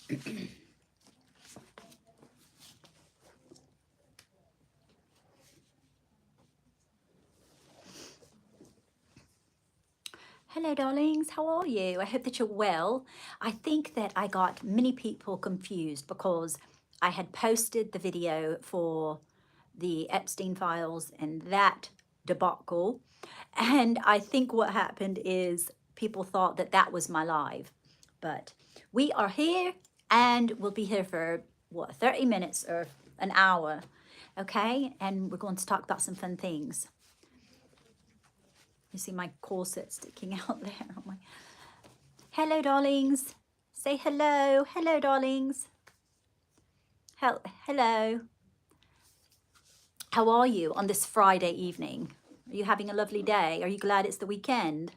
Hello, darlings. How are you? I hope that you're well. I think that I got many people confused because I had posted the video for the Epstein files and that debacle. And I think what happened is people thought that that was my live. But we are here and we'll be here for, what, 30 minutes or an hour, okay? And we're going to talk about some fun things. You see my corset sticking out there. Oh my. Hello, darlings. Say hello. Hello, darlings. Hello. How are you on this Friday evening? Are you having a lovely day? Are you glad it's the weekend?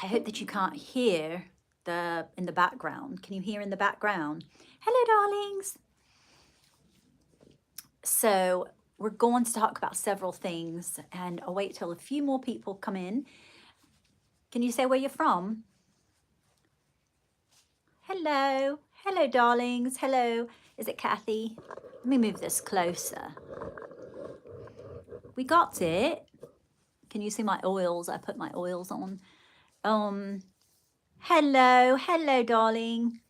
I hope that you can't hear in the background. Can you hear in the background? Hello, darlings. So we're going to talk about several things, and I'll wait till a few more people come in. Can you say where you're from? Hello. Hello, darlings. Hello. Is it Kathy? Let me move this closer. We got it. Can you see my oils? I put my oils on. Hello. Hello, darling.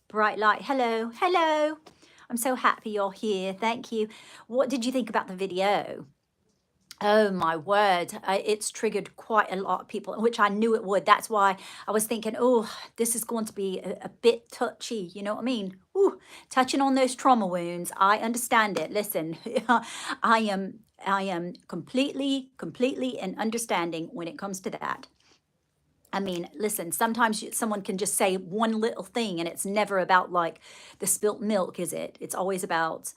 Bright light. Hello. Hello. I'm so happy you're here. Thank you. What did you think about the video? Oh my word, it's triggered quite a lot of people, which I knew it would. That's why I was thinking, oh, this is going to be a bit touchy. You know what I mean? Ooh, touching on those trauma wounds. I understand it. Listen, I am completely in understanding when it comes to that. I mean, listen, sometimes someone can just say one little thing and it's never about like the spilt milk, is it? It's always about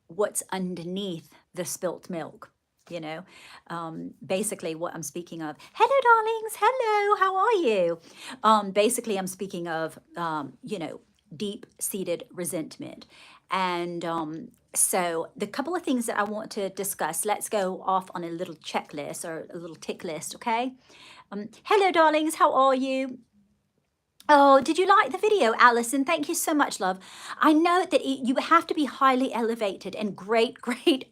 what's underneath the spilt milk, you know, basically what I'm speaking of. Hello, darlings. Hello, how are you? Basically, I'm speaking of, you know, deep-seated resentment. And so the couple of things that I want to discuss, let's go off on a little checklist or a little tick list, okay? Hello, darlings. How are you? Oh, did you like the video, Alison? Thank you so much, love. I know that you have to be highly elevated and great,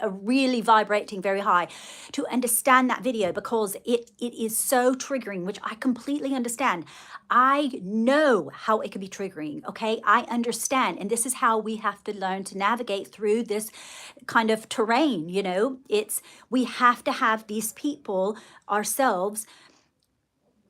really vibrating very high to understand that video because it is so triggering, which I completely understand. I know how it can be triggering, okay? I understand. And this is how we have to learn to navigate through this kind of terrain, you know? We have to have these people ourselves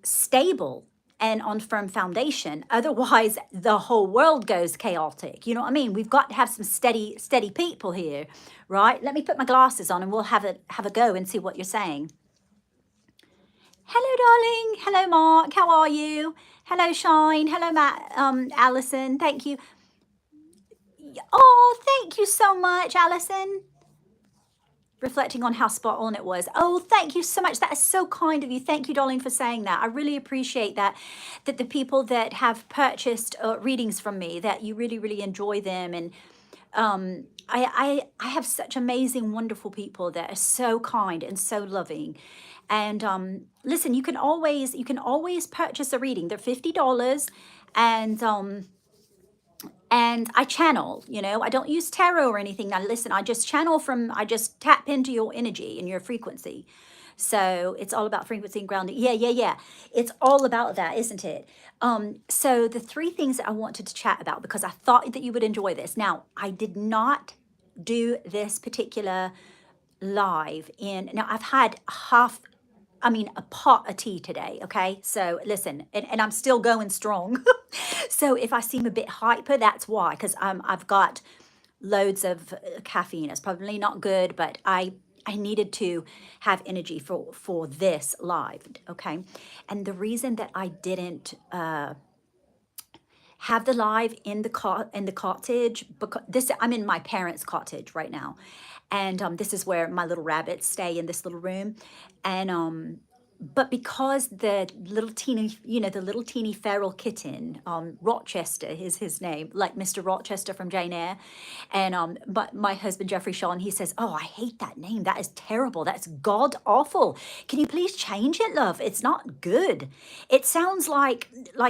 stable and on firm foundation. Otherwise, the whole world goes chaotic. You know what I mean? We've got to have some steady people here, right? Let me put my glasses on and we'll have a go and see what you're saying. Hello, darling. Hello, Mark. How are you? Hello, Shine. Hello, Matt. Alison. Thank you. Oh, thank you so much, Alison. Reflecting on how spot on it was. Oh, thank you so much. That is so kind of you. Thank you, darling, for saying that. I really appreciate that the people that have purchased readings from me, that you really enjoy them. And I have such amazing, wonderful people that are so kind and so loving. And listen, you can always purchase a reading. They're $50, and I channel, you know, I don't use tarot or anything. Now listen, I just tap into your energy and your frequency. So it's all about frequency and grounding. Yeah. It's all about that, isn't it? So the three things that I wanted to chat about, because I thought that you would enjoy this. Now, I did not do this particular live now I've had a pot of tea today, okay? So listen, and I'm still going strong. So if I seem a bit hyper, that's why, because I've got loads of caffeine. It's probably not good, but I needed to have energy for this live, okay? And the reason that I didn't have the live in the cottage, because I'm in my parents' cottage right now, and this is where my little rabbits stay, in this little room, and but because the little teeny, the little teeny feral kitten, Rochester is his name, like Mr. Rochester from Jane Eyre. And but my husband Jeffrey Sean, he says, "Oh, I hate that name. That is terrible. That's god awful. Can you please change it, love? It's not good. It sounds like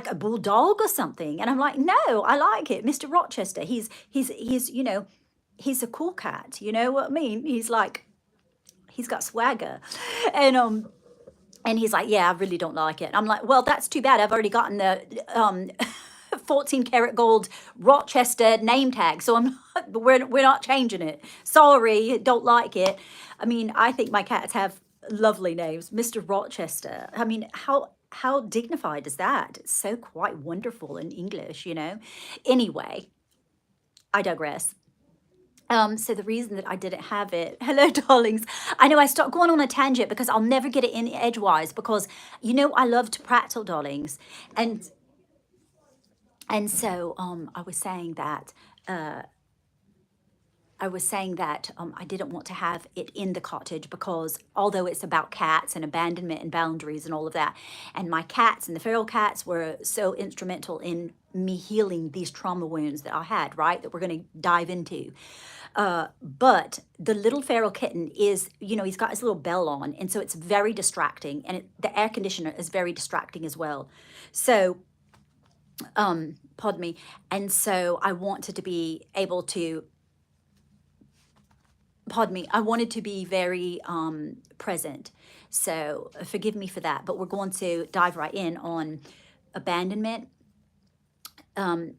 a bulldog or something." And I'm like, "No, I like it, Mr. Rochester. He's he's a cool cat. You know what I mean? He's got swagger." And and he's like, "Yeah, I really don't like it." I'm like, "Well, that's too bad. I've already gotten the 14 karat gold Rochester name tag. So I'm not, we're not changing it. Sorry, don't like it." I mean, I think my cats have lovely names. Mr. Rochester. I mean, how dignified is that? It's so quite wonderful in English. Anyway, I digress. So the reason that I didn't have it, hello, darlings. I know I start going on a tangent because I'll never get it in edgewise because I love to prattle, darlings, and so I was saying that I didn't want to have it in the cottage because although it's about cats and abandonment and boundaries and all of that, and my cats and the feral cats were so instrumental in me healing these trauma wounds that I had, right? That we're going to dive into. But the little feral kitten is, he's got his little bell on, and so it's very distracting, and the air conditioner is very distracting as well. So, pardon me. And so I wanted to be able to pardon me, I wanted to be very present. So forgive me for that. But we're going to dive right in on abandonment, um,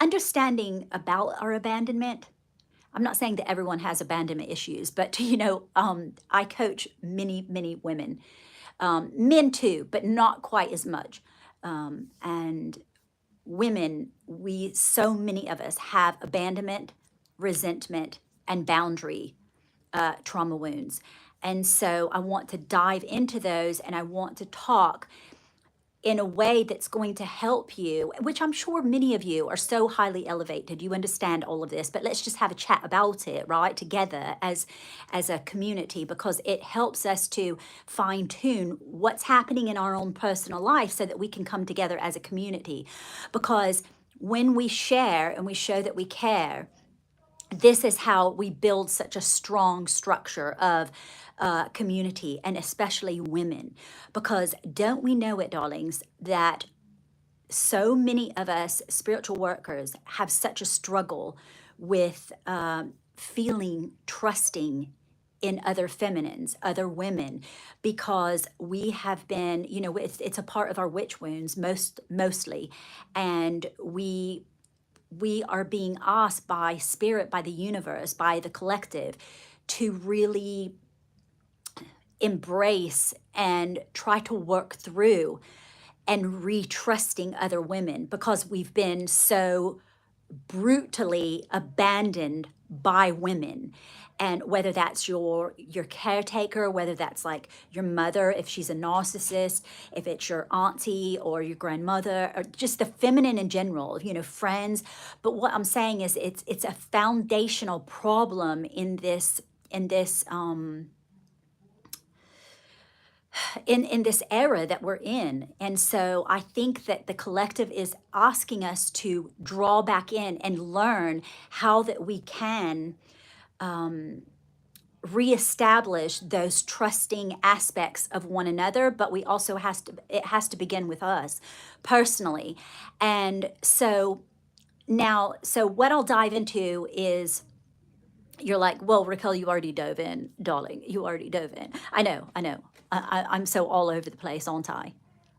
understanding about our abandonment. I'm not saying that everyone has abandonment issues, but I coach many, many women, men too, but not quite as much. And women, so many of us have abandonment, resentment, and boundary trauma wounds. And so I want to dive into those, and I want to talk in a way that's going to help you, which I'm sure many of you are so highly elevated. You understand all of this, but let's just have a chat about it, right? Together as a community, because it helps us to fine tune what's happening in our own personal life so that we can come together as a community. Because when we share and we show that we care, this is how we build such a strong structure of community, and especially women. Because don't we know it, darlings, that so many of us spiritual workers have such a struggle with feeling trusting in other feminines, other women, because we have been, it's a part of our witch wounds mostly, and we are being asked by spirit, by the universe, by the collective to really embrace and try to work through and re-trusting other women because we've been so brutally abandoned by women. And whether that's your caretaker, whether that's like your mother if she's a narcissist, if it's your auntie or your grandmother, or just the feminine in general, friends. But what I'm saying is it's a foundational problem in this in this era that we're in. And so I think that the collective is asking us to draw back in and learn how that we can reestablish those trusting aspects of one another, but we also it has to begin with us personally. And so now, so what I'll dive into is, you're like, "Well, Raquel, you already dove in, darling. You already dove in." I know, I know. I'm so all over the place, aren't I?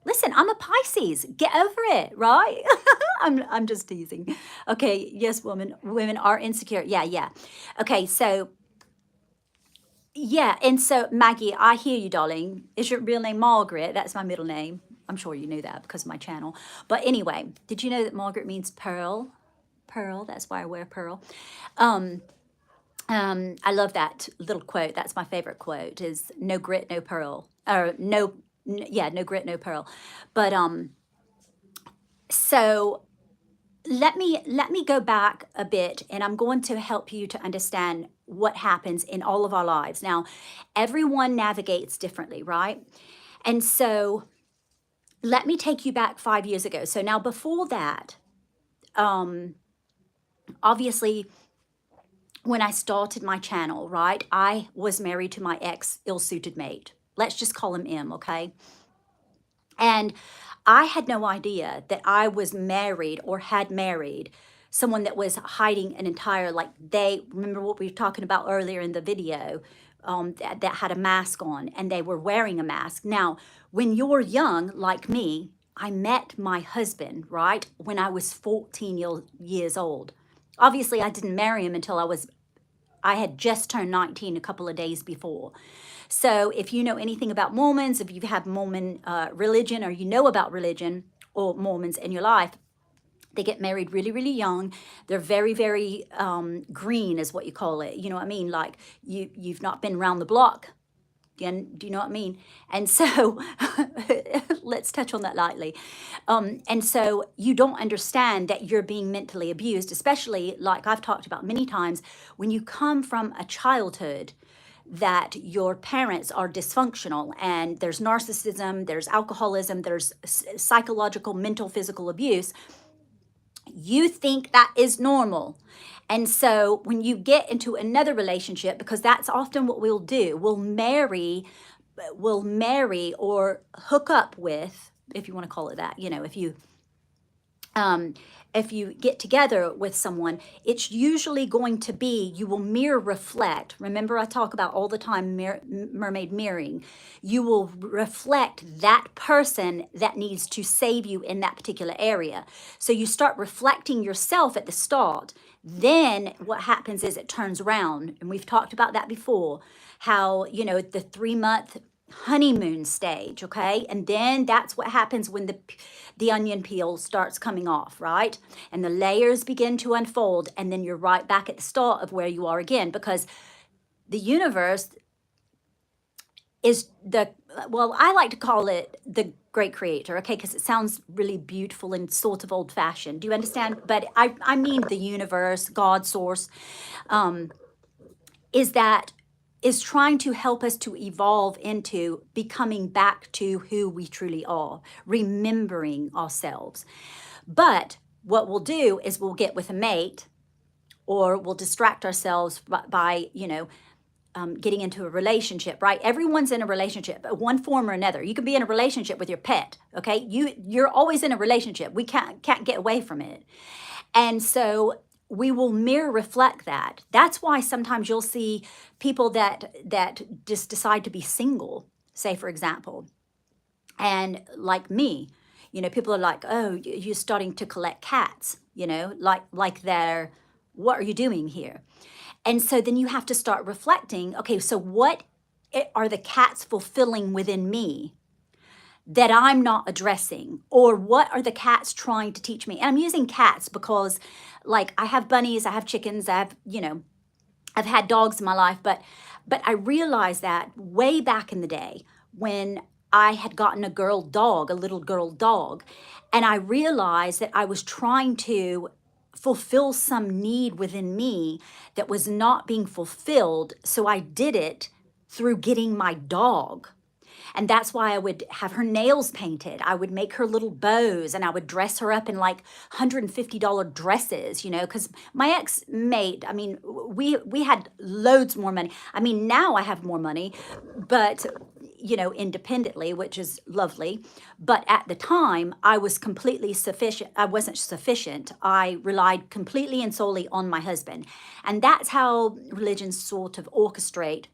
Listen, I'm a Pisces. Get over it, right? I'm just teasing. Okay, yes, women are insecure. Yeah, yeah. Okay, so yeah, and so Maggie, I hear you, darling. Is your real name Margaret? That's my middle name. I'm sure you knew that because of my channel. But anyway, did you know that Margaret means pearl? Pearl, that's why I wear pearl. I love that little quote. That's my favorite quote is no grit, no pearl. Or yeah, no grit, no pearl. But so let me go back a bit, and I'm going to help you to understand what happens in all of our lives. Now, everyone navigates differently, right? And so let me take you back 5 years ago. So now before that, obviously, when I started my channel, right, I was married to my ex ill-suited mate. Let's just call him M, okay? And I had no idea that I was married or had married someone that was hiding an entire, like, they, remember what we were talking about earlier in the video, that had a mask on, and they were wearing a mask. Now, when you're young, like me, I met my husband, right, when I was 14 years old. Obviously, I didn't marry him until I had just turned 19 a couple of days before. So if you know anything about Mormons, if you've had Mormon religion, or you know about religion or Mormons in your life, they get married really, really young. They're very, very green is what you call it. You know what I mean? Like you've not been around the block. Do you know what I mean? And so let's touch on that lightly. And so you don't understand that you're being mentally abused, especially like I've talked about many times, when you come from a childhood that your parents are dysfunctional, and there's narcissism, there's alcoholism, there's psychological, mental, physical abuse. You think that is normal. And so when you get into another relationship, because that's often what we'll do, we'll marry or hook up with, if you want to call it that, if you get together with someone, it's usually going to be, you will mirror reflect. Remember, I talk about all the time mermaid mirroring. You will reflect that person that needs to save you in that particular area. So you start reflecting yourself at the start. Then what happens is it turns around. And we've talked about that before, how, the 3-month honeymoon stage, okay? And then that's what happens when the onion peel starts coming off, right? And the layers begin to unfold, and then you're right back at the start of where you are again, because the universe is I like to call it the great creator, okay? Because it sounds really beautiful and sort of old-fashioned. Do you understand? But I mean the universe, God, source, is trying to help us to evolve into becoming back to who we truly are, remembering ourselves. But what we'll do is we'll get with a mate, or we'll distract ourselves by getting into a relationship, right? Everyone's in a relationship, one form or another. You can be in a relationship with your pet, okay? You're always in a relationship. We can't get away from it. And so we will mirror reflect that. That's why sometimes you'll see people that just decide to be single, say, for example, and like me, people are like, oh, you're starting to collect cats, like they're, what are you doing here? And so then you have to start reflecting, okay, so what are the cats fulfilling within me that I'm not addressing? Or what are the cats trying to teach me? And I'm using cats because, like, I have bunnies, I have chickens, I've had dogs in my life, but I realized that way back in the day when I had gotten a little girl dog, and I realized that I was trying to fulfill some need within me that was not being fulfilled. So I did it through getting my dog. And that's why I would have her nails painted. I would make her little bows, and I would dress her up in like $150 dresses, because my ex-mate, I mean, we had loads more money. I mean, now I have more money, but independently, which is lovely. But at the time, I was completely sufficient. I wasn't sufficient. I relied completely and solely on my husband. And that's how religions sort of orchestrate.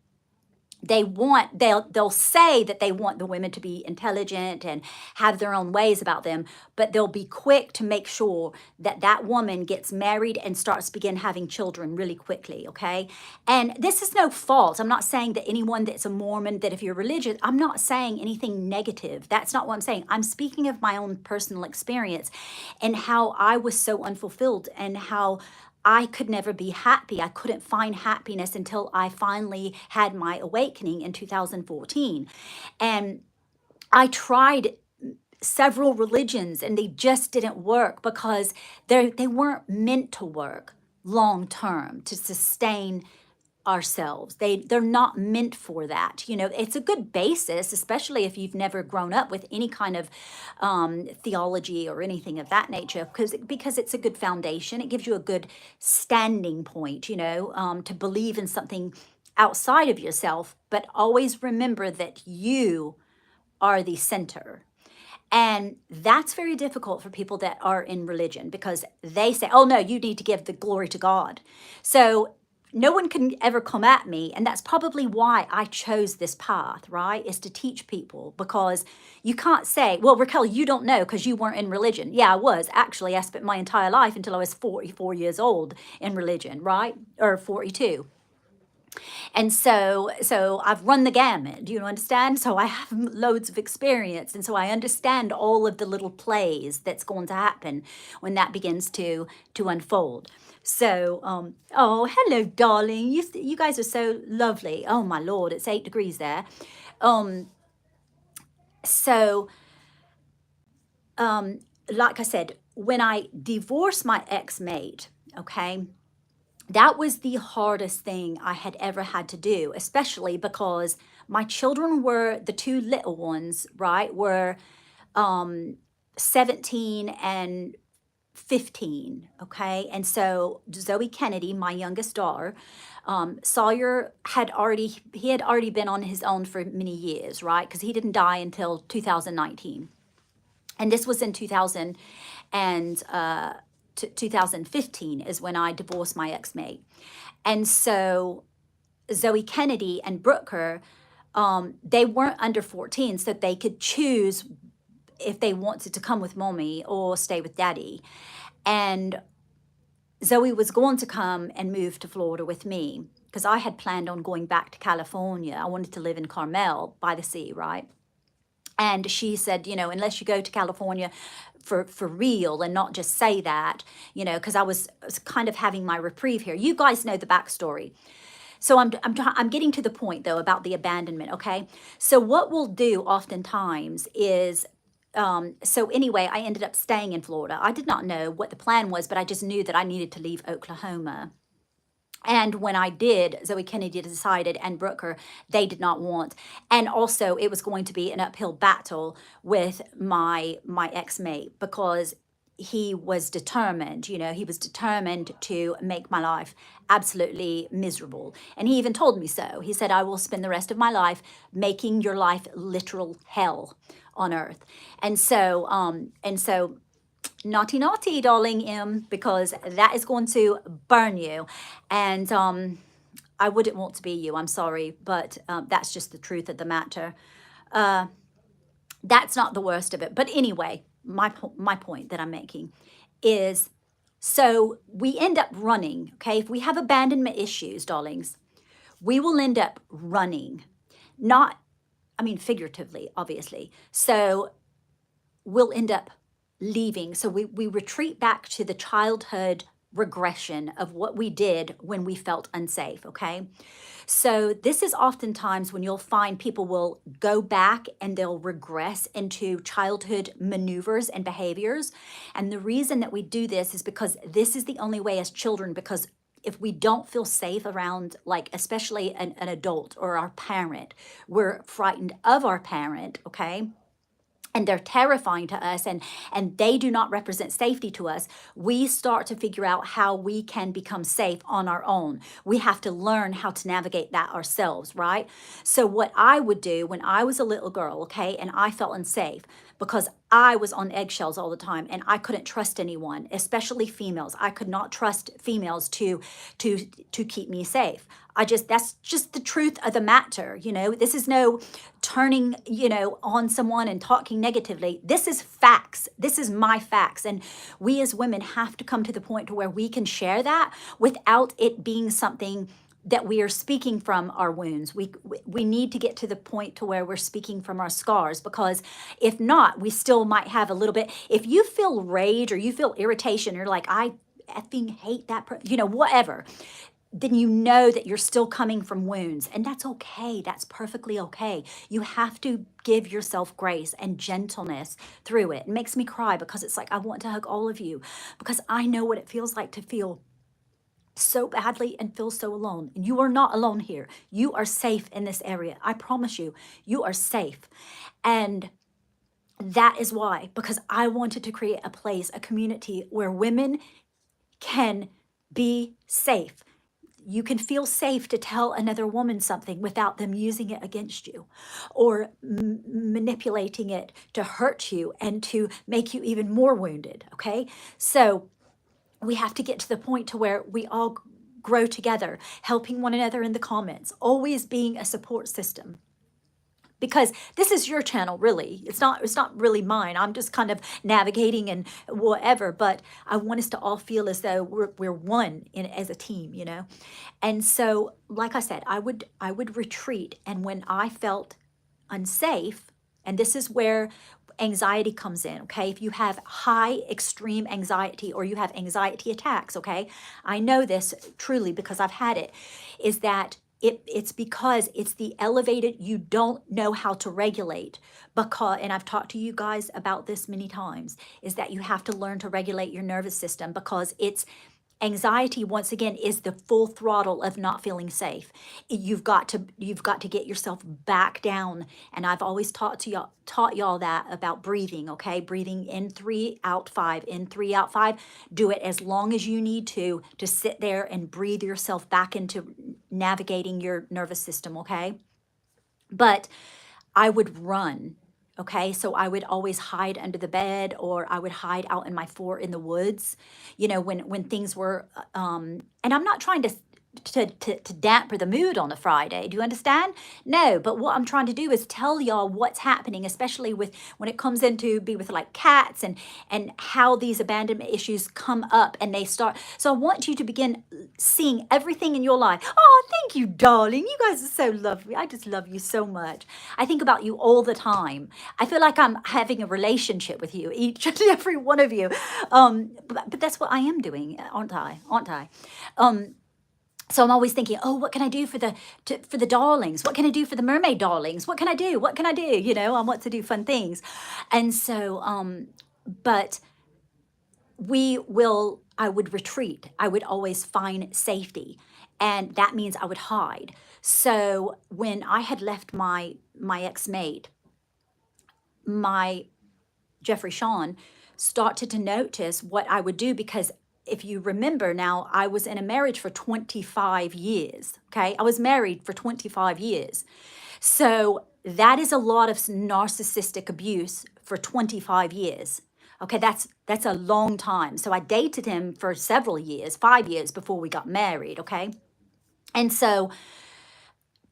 They'll say that they want the women to be intelligent and have their own ways about them, but they'll be quick to make sure that that woman gets married and begin having children really quickly, okay? And this is no fault. I'm not saying that anyone that's a Mormon, that if you're religious, I'm not saying anything negative. That's not what I'm saying. I'm speaking of my own personal experience and how I was so unfulfilled, and how I could never be happy. I couldn't find happiness until I finally had my awakening in 2014. And I tried several religions, and they just didn't work because they weren't meant to work long term to sustain ourselves. They're not meant for that. You know, it's a good basis, especially if you've never grown up with any kind of theology or anything of that nature, because it's a good foundation. It gives you a good standing point, you know, to believe in something outside of yourself. But always remember that you are the center. And that's very difficult for people that are in religion, because they say, oh, no, you need to give the glory to God. So no one can ever come at me. And that's probably why I chose this path, right? Is to teach people, because you can't say, well, Raquel, you don't know because you weren't in religion. Yeah, I was. Actually, I spent my entire life until I was 44 years old in religion, right? Or 42. And so I've run the gamut. Do you understand? So I have loads of experience, and so I understand all of the little plays that's going to happen when that begins to unfold. So oh, hello, darling. You guys are so lovely. Oh my lord, it's 8 degrees there. um so like I said, when I divorced my ex-mate, okay, that was the hardest thing I had ever had to do, especially because my children were, the two little ones, right, were 17 and 15. Okay. And so Zoe Kennedy, my youngest daughter, Sawyer he had already been on his own for many years, right? Because he didn't die until 2019. And this was in 2000 and 2015 is when I divorced my ex-mate. And so Zoe Kennedy and Brooker, they weren't under 14, so they could choose if they wanted to come with mommy or stay with daddy. And Zoe was going to come and move to Florida with me, because I had planned on going back to California. I wanted to live in Carmel by the sea, right? And she said, you know, unless you go to California for real and not just say that, you know, because I was kind of having my reprieve here. You guys know the backstory. So I'm getting to the point though about the abandonment. Okay. So what we'll do oftentimes is, so anyway, I ended up staying in Florida. I did not know what the plan was, but I just knew that I needed to leave Oklahoma. And when I did, Zoe Kennedy decided, and Brooker, they did not want. And also, it was going to be an uphill battle with my ex-mate, because he was determined, you know, he was determined to make my life absolutely miserable. And he even told me so. He said, I will spend the rest of my life making your life literal hell on earth. And so naughty, naughty, darling M, because that is going to burn you. And I wouldn't want to be you. I'm sorry, but that's just the truth of the matter. That's not the worst of it. But anyway, my point that I'm making is, so we end up running, okay? If we have abandonment issues, darlings, we will end up running. Not, I mean, figuratively, obviously. So we'll end up leaving. So we retreat back to the childhood regression of what we did when we felt unsafe, okay? So this is oftentimes when you'll find people will go back and they'll regress into childhood maneuvers and behaviors. And the reason that we do this is because this is the only way as children, because if we don't feel safe around, like, especially an adult or our parent, we're frightened of our parent, okay? And they're terrifying to us, and they do not represent safety to us. We start to figure out how we can become safe on our own. We have to learn how to navigate that ourselves, right? So what I would do when I was a little girl, okay, and I felt unsafe because I was on eggshells all the time and I couldn't trust anyone, especially females. I could not trust females to keep me safe. That's just the truth of the matter. You know, this is no turning, you know, on someone and talking negatively. This is facts. This is my facts. And we as women have to come to the point to where we can share that without it being something that we are speaking from our wounds. We need to get to the point to where we're speaking from our scars, because if not, we still might have a little bit. If you feel rage or you feel irritation, you're like, I effing hate that you know, whatever, then you know that you're still coming from wounds. And that's okay. That's perfectly okay. You have to give yourself grace and gentleness through it. It makes me cry because it's like, I want to hug all of you, because I know what it feels like to feel so badly and feel so alone. And you are not alone here. You are safe in this area. I promise you, you are safe. And that is why, because I wanted to create a place, a community where women can be safe. You can feel safe to tell another woman something without them using it against you or manipulating it to hurt you and to make you even more wounded. Okay. So we have to get to the point to where we all grow together, helping one another in the comments, always being a support system, because this is your channel. Really, it's not really mine. I'm just kind of navigating and whatever, but I want us to all feel as though we're one in as a team, you know. And so, like I said, I would retreat, and when I felt unsafe, and this is where anxiety comes in. Okay, if you have high extreme anxiety or you have anxiety attacks, okay, I know this truly because I've had it, is that it's because it's the elevated, you don't know how to regulate. Because, and I've talked to you guys about this many times, is that you have to learn to regulate your nervous system, because it's anxiety, once again, is the full throttle of not feeling safe. You've got to get yourself back down. And I've always taught y'all that about breathing. Okay, breathing in 3 out 5, in 3 out 5. Do it as long as you need to sit there and breathe yourself back into navigating your nervous system. Okay, but I would run. Okay, so I would always hide under the bed, or I would hide out in my fort in the woods, you know, when things were and I'm not trying to damper the mood on a Friday. Do you understand? No, but what I'm trying to do is tell y'all what's happening, especially with when it comes into be with like cats, and how these abandonment issues come up and they start. So I want you to begin seeing everything in your life. Oh, thank you, darling. You guys are so lovely. I just love you so much. I think about you all the time. I feel like I'm having a relationship with you, each and every one of you. But that's what I am doing, aren't I? Aren't I? So I'm always thinking, oh, what can I do for the darlings? What can I do for the mermaid darlings? What can I do? What can I do? You know, I want to do fun things. And so, but I would retreat. I would always find safety. And that means I would hide. So when I had left my ex-mate, my Jeffrey Sean started to notice what I would do, because if you remember now, I was in a marriage for 25 years. Okay, I was married for 25 years. So that is a lot of narcissistic abuse for 25 years. Okay, that's a long time. So I dated him for several years, 5 years before we got married. Okay, and so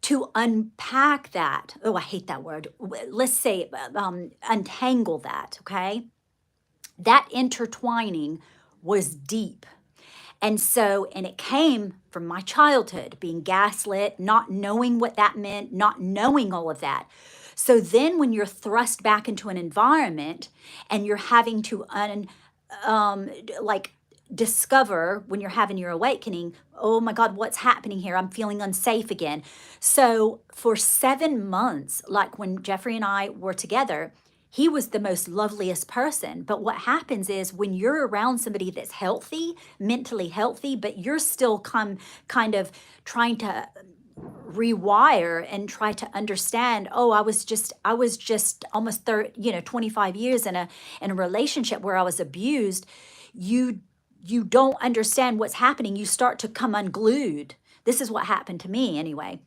to unpack that, oh, I hate that word. Let's say untangle that. Okay, that intertwining was deep. And so, and it came from my childhood, being gaslit, not knowing what that meant, not knowing all of that. So then when you're thrust back into an environment and you're having to like discover, when you're having your awakening, oh my God, what's happening here? I'm feeling unsafe again. So for 7 months, like when Jeffrey and I were together, he was the most loveliest person. But what happens is when you're around somebody that's healthy, mentally healthy, but you're still kind of trying to rewire and try to understand, oh, I was just almost 25 years in a relationship where I was abused. You don't understand what's happening. You start to come unglued. This is what happened to me anyway.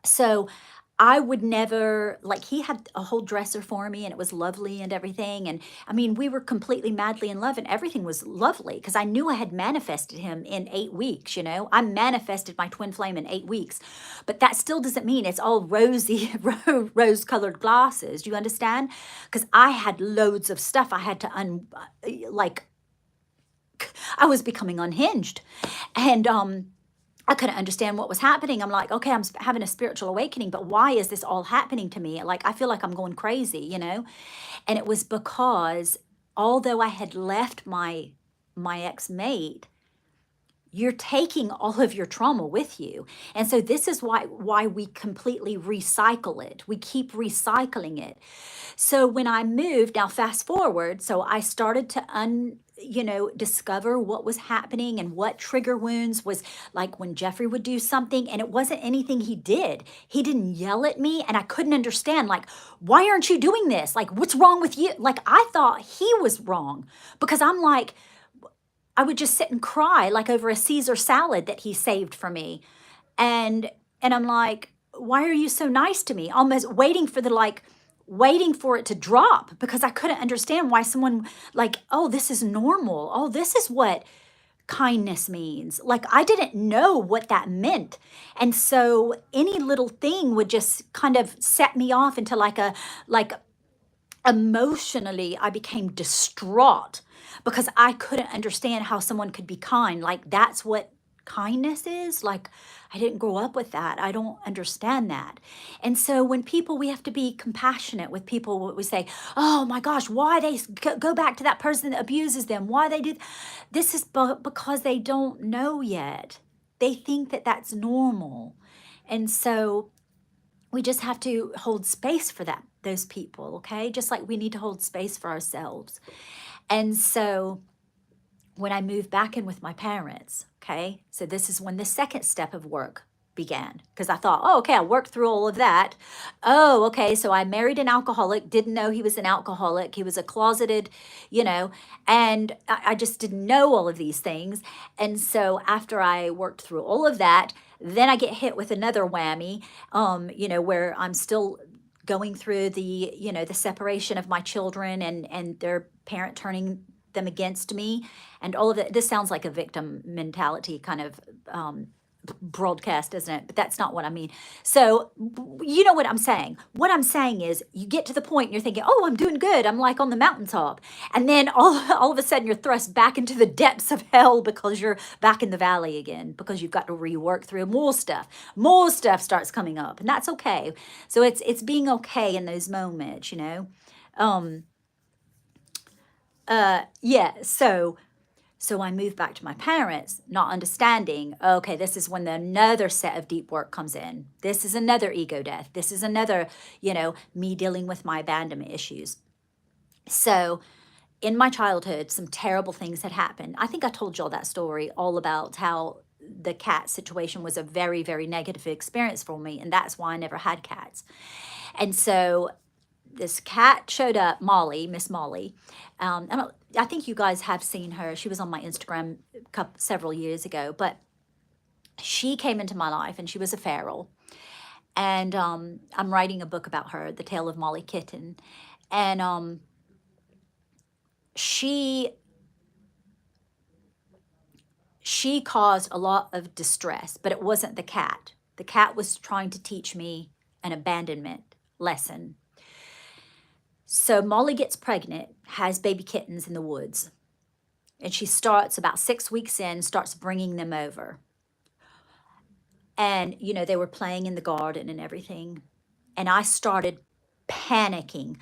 So I would never, like, he had a whole dresser for me and it was lovely and everything. And I mean, we were completely madly in love and everything was lovely because I knew I had manifested him in 8 weeks. You know, I manifested my twin flame in 8 weeks, but that still doesn't mean it's all rosy, rose colored glasses. Do you understand? Because I had loads of stuff I had to like, I was becoming unhinged. And, I couldn't understand what was happening. I'm like, okay, I'm having a spiritual awakening, but why is this all happening to me? Like, I feel like I'm going crazy, you know? And it was because although I had left my ex-mate, you're taking all of your trauma with you. And so this is why we completely recycle it. We keep recycling it. So when I moved, now fast forward, so I started to discover what was happening and what trigger wounds was like when Jeffrey would do something and it wasn't anything he did. He didn't yell at me and I couldn't understand, like, why aren't you doing this? Like, what's wrong with you? Like, I thought he was wrong because I'm like, I would just sit and cry like over a Caesar salad that he saved for me. And I'm like, why are you so nice to me? Almost waiting for it to drop because I couldn't understand why someone like, oh, this is normal. Oh, this is what kindness means. Like I didn't know what that meant. And so any little thing would just kind of set me off into like emotionally I became distraught because I couldn't understand how someone could be kind. Like that's what kindness is. Like I didn't grow up with that. I don't understand that. And so when people, we have to be compassionate with people. We say, oh my gosh, why they go back to that person that abuses them? Why they do this is because they don't know yet. They think that that's normal. And so we just have to hold space for those people, okay? Just like we need to hold space for ourselves. And so when I moved back in with my parents, okay, so this is when the second step of work began because I thought, oh, okay, I worked through all of that. Oh, okay, so I married an alcoholic, didn't know he was an alcoholic. He was a closeted, and I just didn't know all of these things. And so after I worked through all of that, then I get hit with another whammy, where I'm still going through the separation of my children and their parent turning them against me and all of that. This sounds like a victim mentality kind of broadcast, doesn't it? But that's not what I mean. So you know what I'm saying. What I'm saying is you get to the point and you're thinking, oh, I'm doing good. I'm like on the mountaintop. And then all of a sudden you're thrust back into the depths of hell because you're back in the valley again, because you've got to rework through more stuff. More stuff starts coming up and that's okay. So it's being okay in those moments, Um, yeah, so I moved back to my parents, not understanding, okay, this is when another set of deep work comes in. This is another ego death. This is another, me dealing with my abandonment issues. So in my childhood, some terrible things had happened. I think I told y'all that story all about how the cat situation was a very, very negative experience for me. And that's why I never had cats. And so this cat showed up, Molly, Miss Molly. I think you guys have seen her. She was on my Instagram several years ago, but she came into my life and she was a feral. And I'm writing a book about her, The Tale of Molly Kitten. And she caused a lot of distress, but it wasn't the cat. The cat was trying to teach me an abandonment lesson. So Molly gets pregnant, has baby kittens in the woods, and she starts about 6 weeks in, starts bringing them over. And, they were playing in the garden and everything. And I started panicking.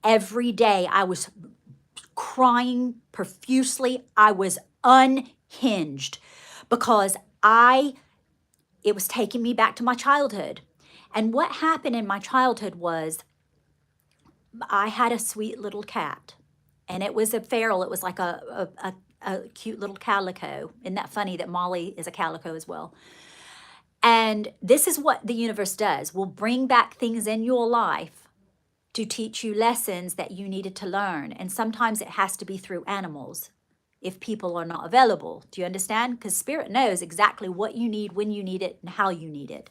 Every day I was crying profusely. I was unhinged because it was taking me back to my childhood. And what happened in my childhood was I had a sweet little cat, and it was a feral. It was like a cute little calico. Isn't that funny that Molly is a calico as well? And this is what the universe does. Will bring back things in your life to teach you lessons that you needed to learn. And sometimes it has to be through animals if people are not available. Do you understand? Because Spirit knows exactly what you need, when you need it, and how you need it.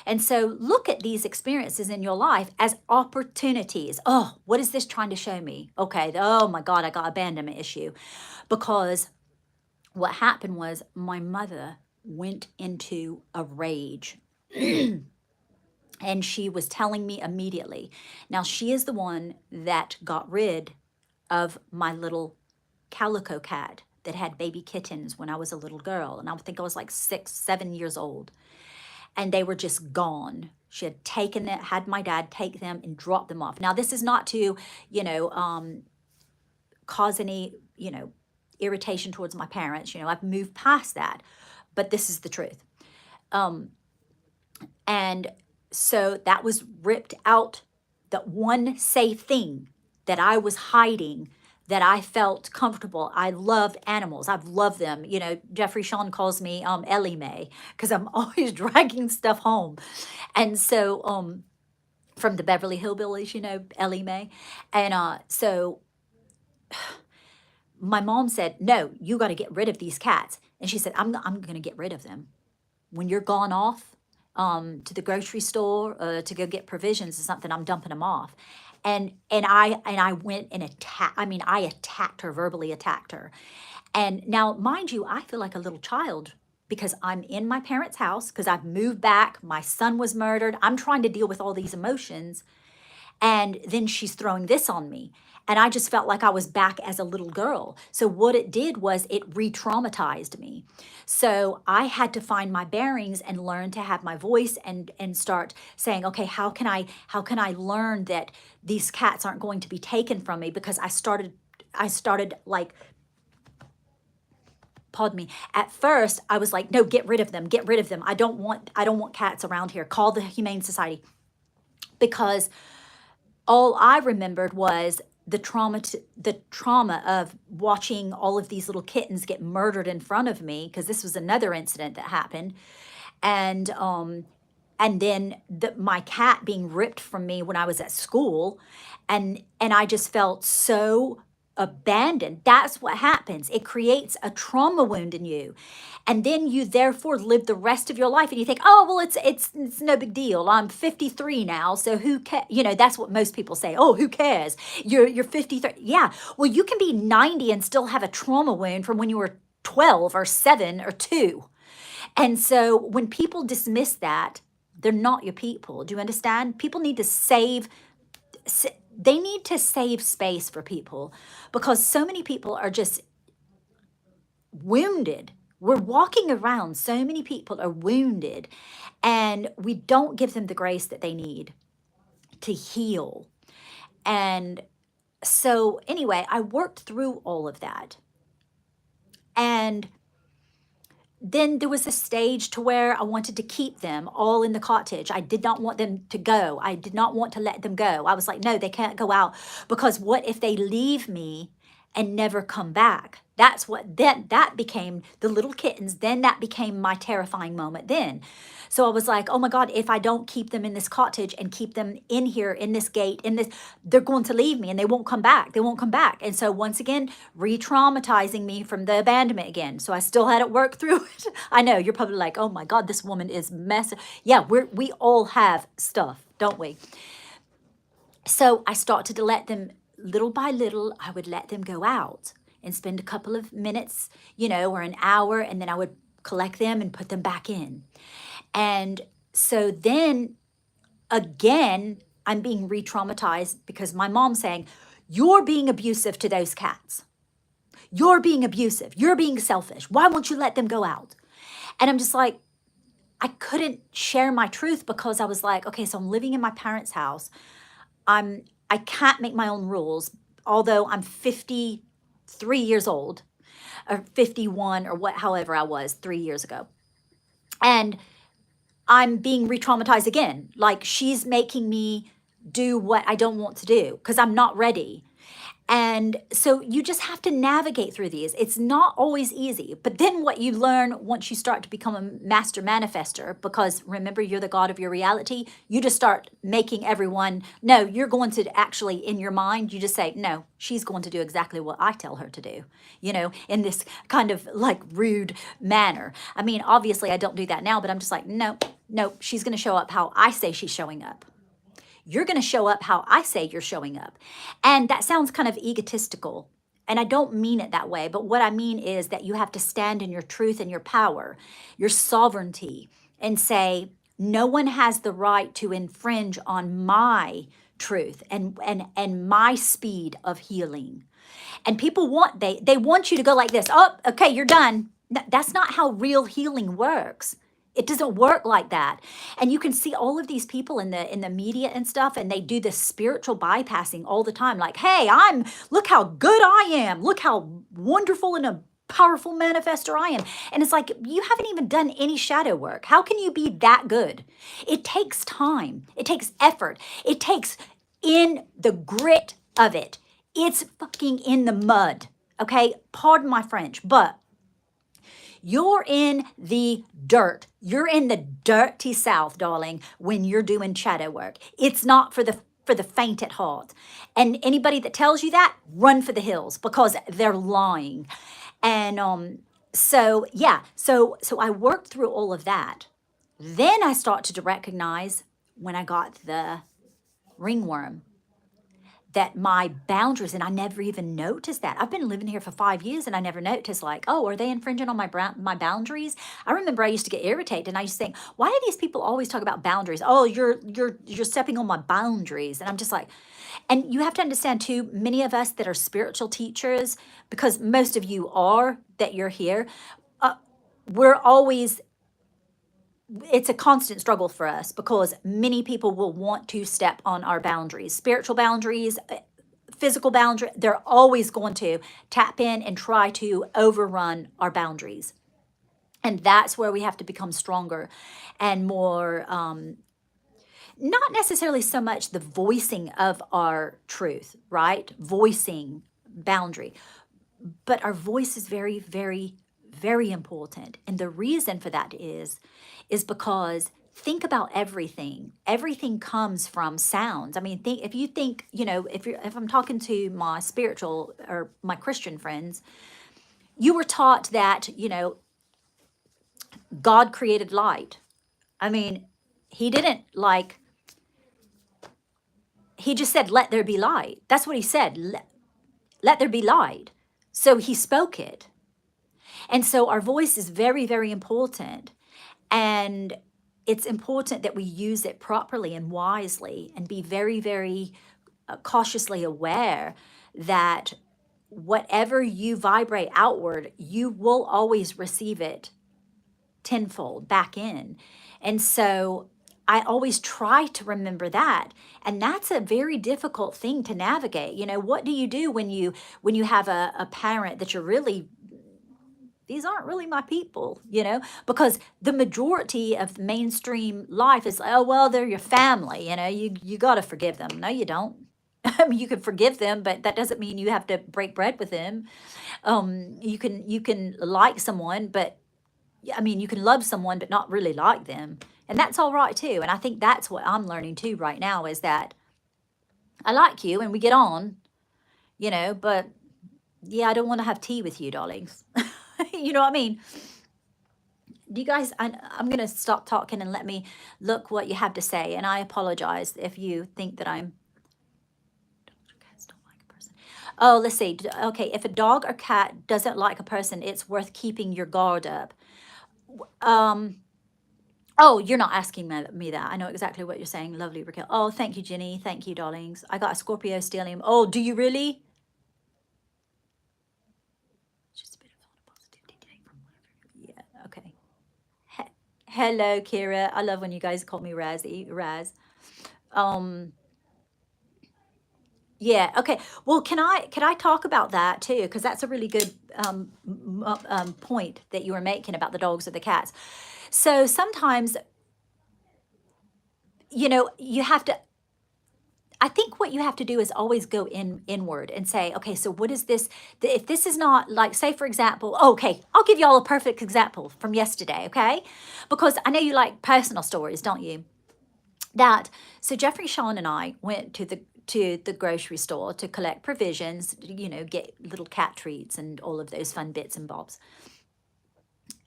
And so look at these experiences in your life as opportunities. Oh, what is this trying to show me? Okay, oh my God, I got abandonment issue. Because what happened was my mother went into a rage. And she was telling me immediately. Now, she is the one that got rid of my little calico cat that had baby kittens when I was a little girl. And I think I was like 6, 7 years old. And they were just gone. She had taken it, had my dad take them and drop them off. Now, this is not to, cause any, irritation towards my parents. I've moved past that, but this is the truth. And so that was ripped out, the one safe thing that I was hiding that I felt comfortable. I loved animals. I've loved them. You know, Jeffrey Sean calls me Ellie Mae because I'm always dragging stuff home. And so from the Beverly Hillbillies, you know, Ellie Mae. And so my mom said, no, you got to get rid of these cats. And she said, I'm going to get rid of them. When you're gone off to the grocery store to go get provisions or something, I'm dumping them off. And I went and I attacked her, verbally attacked her. And now, mind you, I feel like a little child because I'm in my parents' house because I've moved back. My son was murdered. I'm trying to deal with all these emotions. And then she's throwing this on me. And I just felt like I was back as a little girl. So what it did was it re-traumatized me. So I had to find my bearings and learn to have my voice and start saying, okay, how can I learn that these cats aren't going to be taken from me? Because I started like, pardon me. At first, I was like, no, get rid of them. Get rid of them. I don't want cats around here. Call the Humane Society. Because all I remembered was the trauma of watching all of these little kittens get murdered in front of me, because this was another incident that happened. And then my cat being ripped from me when I was at school. And I just felt so abandoned. That's what happens. It creates a trauma wound in you. And then you therefore live the rest of your life and you think, oh, well, it's no big deal. I'm 53 now, so who cares? You know, that's what most people say. Oh, who cares? You're 53. Yeah. Well, you can be 90 and still have a trauma wound from when you were 12 or 7 or 2. And so when people dismiss that, they're not your people. Do you understand? People need to save space for people, because so many people are just wounded. We're walking around, so many people are wounded, and we don't give them the grace that they need to heal. And so anyway, I worked through all of that. And then there was a stage to where I wanted to keep them all in the cottage. I did not want them to go. I did not want to let them go. I was like, no, they can't go out, because what if they leave me and never come back? That's what that became the little kittens. Then that became my terrifying moment then. So I was like, oh my God, if I don't keep them in this cottage and keep them in here, in this gate, they're going to leave me and they won't come back. They won't come back. And so once again, re-traumatizing me from the abandonment again. So I still had to work through it. I know you're probably like, oh my God, this woman is messy. Yeah, we all have stuff, don't we? So I started to let them, little by little, I would let them go out and spend a couple of minutes, or an hour, and then I would collect them and put them back in. And so then again, I'm being re-traumatized because my mom's saying, you're being abusive to those cats. You're being abusive. You're being selfish. Why won't you let them go out? And I'm just like, I couldn't share my truth because I was like, okay, so I'm living in my parents' house. I can't make my own rules, although I'm 53 years old, or 51, or however I was 3 years ago. And I'm being re-traumatized again. Like, she's making me do what I don't want to do because I'm not ready. And so you just have to navigate through these. It's not always easy. But then what you learn once you start to become a master manifester, because remember, you're the God of your reality, you just start making everyone, no, you're going to actually, in your mind, you just say, no, she's going to do exactly what I tell her to do, in this kind of like rude manner. I mean, obviously I don't do that now, but I'm just like, no, she's going to show up how I say she's showing up. You're going to show up how I say you're showing up. And that sounds kind of egotistical. And I don't mean it that way. But what I mean is that you have to stand in your truth and your power, your sovereignty, and say, no one has the right to infringe on my truth and my speed of healing. And people they want you to go like this. Oh, okay, you're done. That's not how real healing works. It doesn't work like that. And you can see all of these people in the media and stuff, and they do this spiritual bypassing all the time. Like, hey, look how good I am. Look how wonderful and a powerful manifester I am. And it's like, you haven't even done any shadow work. How can you be that good? It takes time. It takes effort. It takes in the grit of it. It's fucking in the mud. Okay, pardon my French, but you're in the dirt. You're in the dirty South, darling, when you're doing shadow work. It's not for the faint at heart. And anybody that tells you that, run for the hills because they're lying. And so yeah, so I worked through all of that. Then I started to recognize when I got the ringworm that my boundaries, and I never even noticed that. I've been living here for 5 years and I never noticed, like, oh, are they infringing on my boundaries? I remember I used to get irritated and I used to think, why do these people always talk about boundaries? Oh, you're stepping on my boundaries. And I'm just like, and you have to understand too, many of us that are spiritual teachers, because most of you are that you're here, we're always, it's a constant struggle for us because many people will want to step on our boundaries, spiritual boundaries, physical boundary. They're always going to tap in and try to overrun our boundaries. And that's where we have to become stronger and more, not necessarily so much the voicing of our truth, right? Voicing boundary, but our voice is very, very, very important. And the reason for that is because think about everything. Everything comes from sounds. I mean, think, if you think, if I'm talking to my spiritual or my Christian friends, you were taught that, God created light. I mean, he didn't like, he just said, let there be light. That's what he said. Let there be light. So he spoke it. And so our voice is very, very important. And it's important that we use it properly and wisely and be very, very cautiously aware that whatever you vibrate outward, you will always receive it tenfold back in. And so I always try to remember that. And that's a very difficult thing to navigate. What do you do when you have a parent that you're really, these aren't really my people, because the majority of mainstream life is, oh, well, they're your family, you got to forgive them. No, you don't. I mean, you can forgive them, but that doesn't mean you have to break bread with them. You can like someone, but I mean, you can love someone, but not really like them. And that's all right too. And I think that's what I'm learning too right now is that I like you and we get on, but yeah, I don't want to have tea with you, darlings. You know what I mean? Do you guys, I'm going to stop talking and let me look what you have to say. And I apologize if you think that I'm. Cats don't like a person. Oh, let's see. Okay, if a dog or cat doesn't like a person, it's worth keeping your guard up. Um, oh, you're not asking me that. I know exactly what you're saying. Lovely, Raquel. Oh, thank you, Ginny. Thank you, darlings. I got a Scorpio stealing. Oh, do you really? Just a bit of positivity today from whatever. Yeah, okay. Hello, Kira. I love when you guys call me Raz. Um, yeah, okay. Well, can I talk about that too? Because that's a really good point that you were making about the dogs or the cats. So sometimes, you have to. I think what you have to do is always go inward and say, okay, so what is this? If this is not like, say, for example, okay, I'll give you all a perfect example from yesterday, okay? Because I know you like personal stories, don't you? So Jeffrey, Sean, and I went to the grocery store to collect provisions, get little cat treats and all of those fun bits and bobs.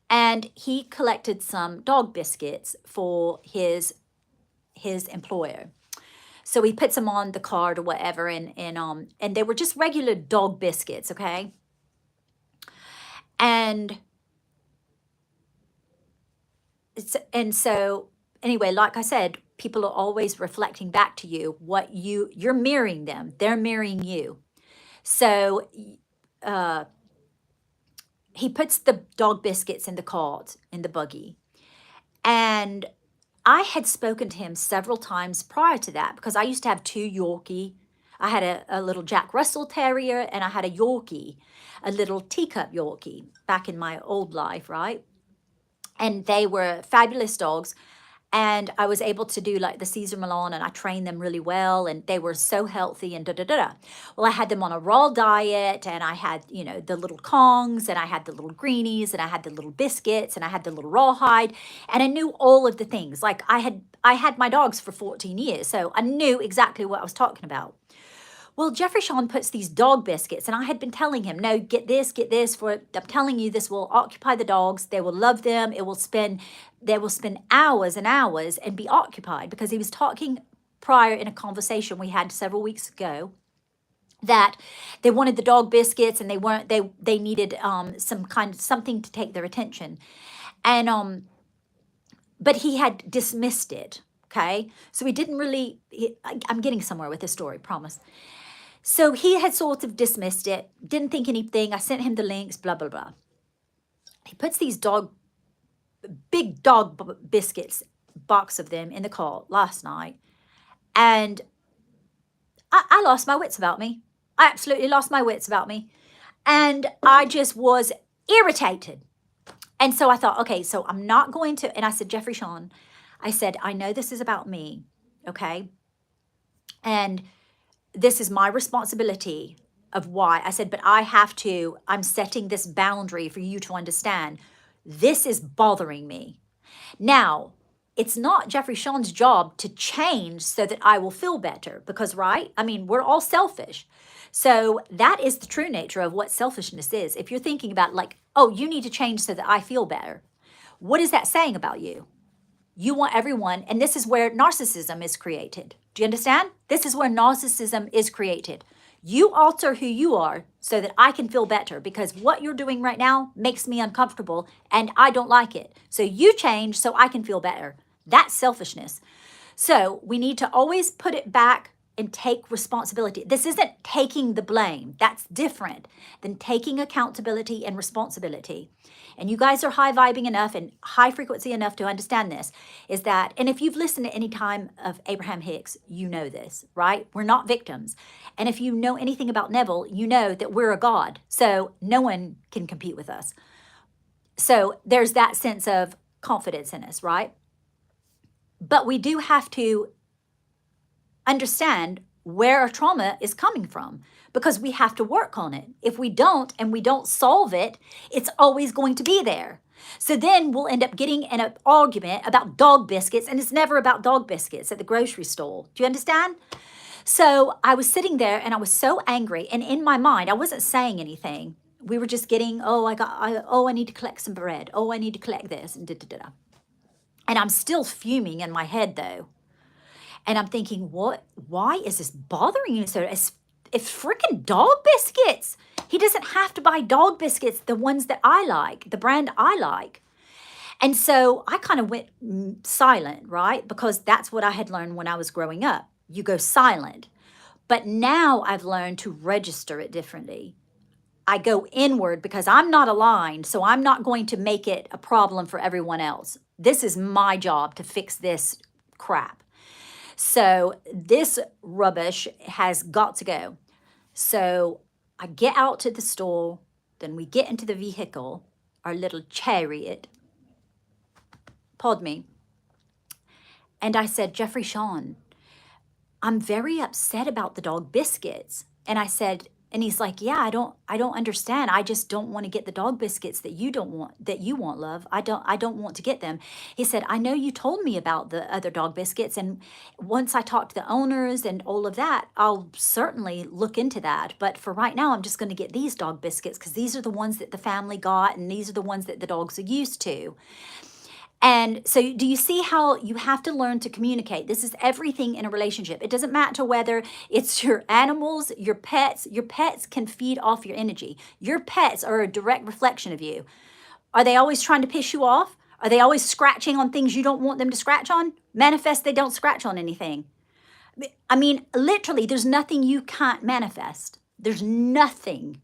And he collected some dog biscuits for his employer. So he puts them on the card or whatever, and they were just regular dog biscuits, okay? And so anyway, like I said, people are always reflecting back to you what you're mirroring them. They're mirroring you. So he puts the dog biscuits in the cart in the buggy, and I had spoken to him several times prior to that because I used to have two Yorkie. I had a little Jack Russell Terrier and I had a Yorkie, a little teacup Yorkie back in my old life, right? And they were fabulous dogs. And I was able to do like the Caesar Milan, and I trained them really well, and they were so healthy and da da da da. Well, I had them on a raw diet, and I had, you know, the little Kongs, and I had the little greenies, and I had the little biscuits, and I had the little rawhide, and I knew all of the things. Like I had my dogs for 14 years, so I knew exactly what I was talking about. Well, Jeffrey Sean puts these dog biscuits, and I had been telling him, no, get this, for I'm telling you, this will occupy the dogs. They will love them. They will spend hours and hours and be occupied, because he was talking prior in a conversation we had several weeks ago that they wanted the dog biscuits, and they needed some kind of something to take their attention. And but he had dismissed it. Okay. So he didn't really, I'm getting somewhere with this story, promise. So he had sort of dismissed it, didn't think anything. I sent him the links, blah, blah, blah. He puts these big dog biscuits, box of them, in the car last night. And I lost my wits about me. I absolutely lost my wits about me. And I just was irritated. And so I thought, okay, so I'm not going to, and I said, Jeffrey Sean, I said, I know this is about me, okay? And this is my responsibility of why. I said, but I'm setting this boundary for you to understand. This is bothering me. Now, it's not Jeffrey Sean's job to change so that I will feel better, because, right? I mean, we're all selfish. So that is the true nature of what selfishness is. If you're thinking about like, oh, you need to change so that I feel better, what is that saying about you? You want everyone, and this is where narcissism is created. Do you understand? This is where narcissism is created. You alter who you are so that I can feel better, because what you're doing right now makes me uncomfortable and I don't like it. So you change so I can feel better. That's selfishness. So we need to always put it back and take responsibility. This isn't taking the blame. That's different than taking accountability and responsibility. And you guys are high vibing enough and high frequency enough to understand this, is that, and if you've listened to any time of Abraham Hicks, you know this, right? We're not victims. And if you know anything about Neville, you know that we're a god. So no one can compete with us. So there's that sense of confidence in us, right? But we do have to understand where our trauma is coming from, because we have to work on it. If we don't, and we don't solve it, it's always going to be there. So then we'll end up getting in an argument about dog biscuits, and it's never about dog biscuits at the grocery store. Do you understand? So I was sitting there and I was so angry, and in my mind, I wasn't saying anything. We were just getting, I need to collect some bread. Oh, I need to collect this, and da-da-da-da. And I'm still fuming in my head though. And I'm thinking, why is this bothering you so? It's freaking dog biscuits. He doesn't have to buy dog biscuits, the ones that I like, the brand I like. And so I kind of went silent, right? Because that's what I had learned when I was growing up. You go silent. But now I've learned to register it differently. I go inward because I'm not aligned, so I'm not going to make it a problem for everyone else. This is my job to fix this crap. So this rubbish has got to go. So I get out to the store, then we get into the vehicle, our little chariot, pardon me, and I said, Jeffrey Sean, I'm very upset about the dog biscuits. And I said, and he's like, yeah, I don't understand. I just don't want to get the dog biscuits that you want, love. I don't want to get them. He said, I know you told me about the other dog biscuits. And once I talk to the owners and all of that, I'll certainly look into that. But for right now, I'm just going to get these dog biscuits because these are the ones that the family got. And these are the ones that the dogs are used to. And so do you see how you have to learn to communicate? This is everything in a relationship. It doesn't matter whether it's your animals, your pets. Your pets can feed off your energy. Your pets are a direct reflection of you. Are they always trying to piss you off? Are they always scratching on things you don't want them to scratch on? Manifest, they don't scratch on anything. I mean, literally, there's nothing you can't manifest. There's nothing.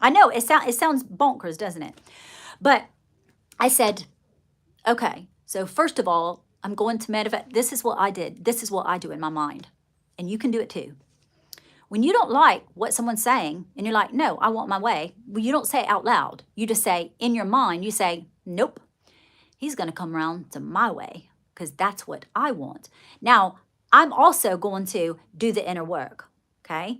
I know, it sounds bonkers, doesn't it? But I said, okay, so first of all, I'm going to manifest. This is what I did. This is what I do in my mind. And you can do it too. When you don't like what someone's saying and you're like, no, I want my way. Well, you don't say it out loud. You just say, in your mind, you say, nope, he's going to come around to my way. because that's what I want. Now, I'm also going to do the inner work, okay?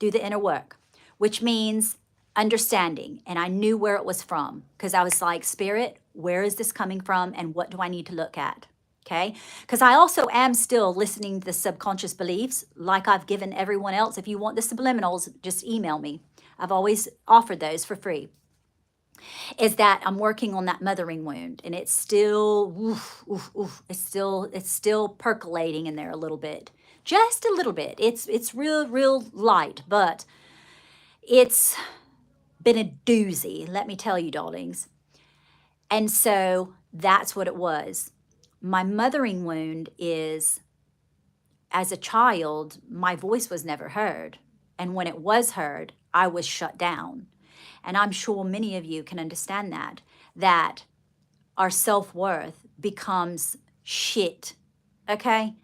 Do the inner work, which means understanding. And I knew where it was from because I was like, Spirit, where is this coming from? And what do I need to look at? Okay. Because I also am still listening to the subconscious beliefs like I've given everyone else. If you want the subliminals, just email me. I've always offered those for free. Is that I'm working on that mothering wound, and it's still, it's still percolating in there a little bit, just a little bit. It's real light, but it's been a doozy, let me tell you, darlings. And so that's what it was. My mothering wound is, as a child, my voice was never heard. And when it was heard, I was shut down. And I'm sure many of you can understand that our self-worth becomes shit, okay?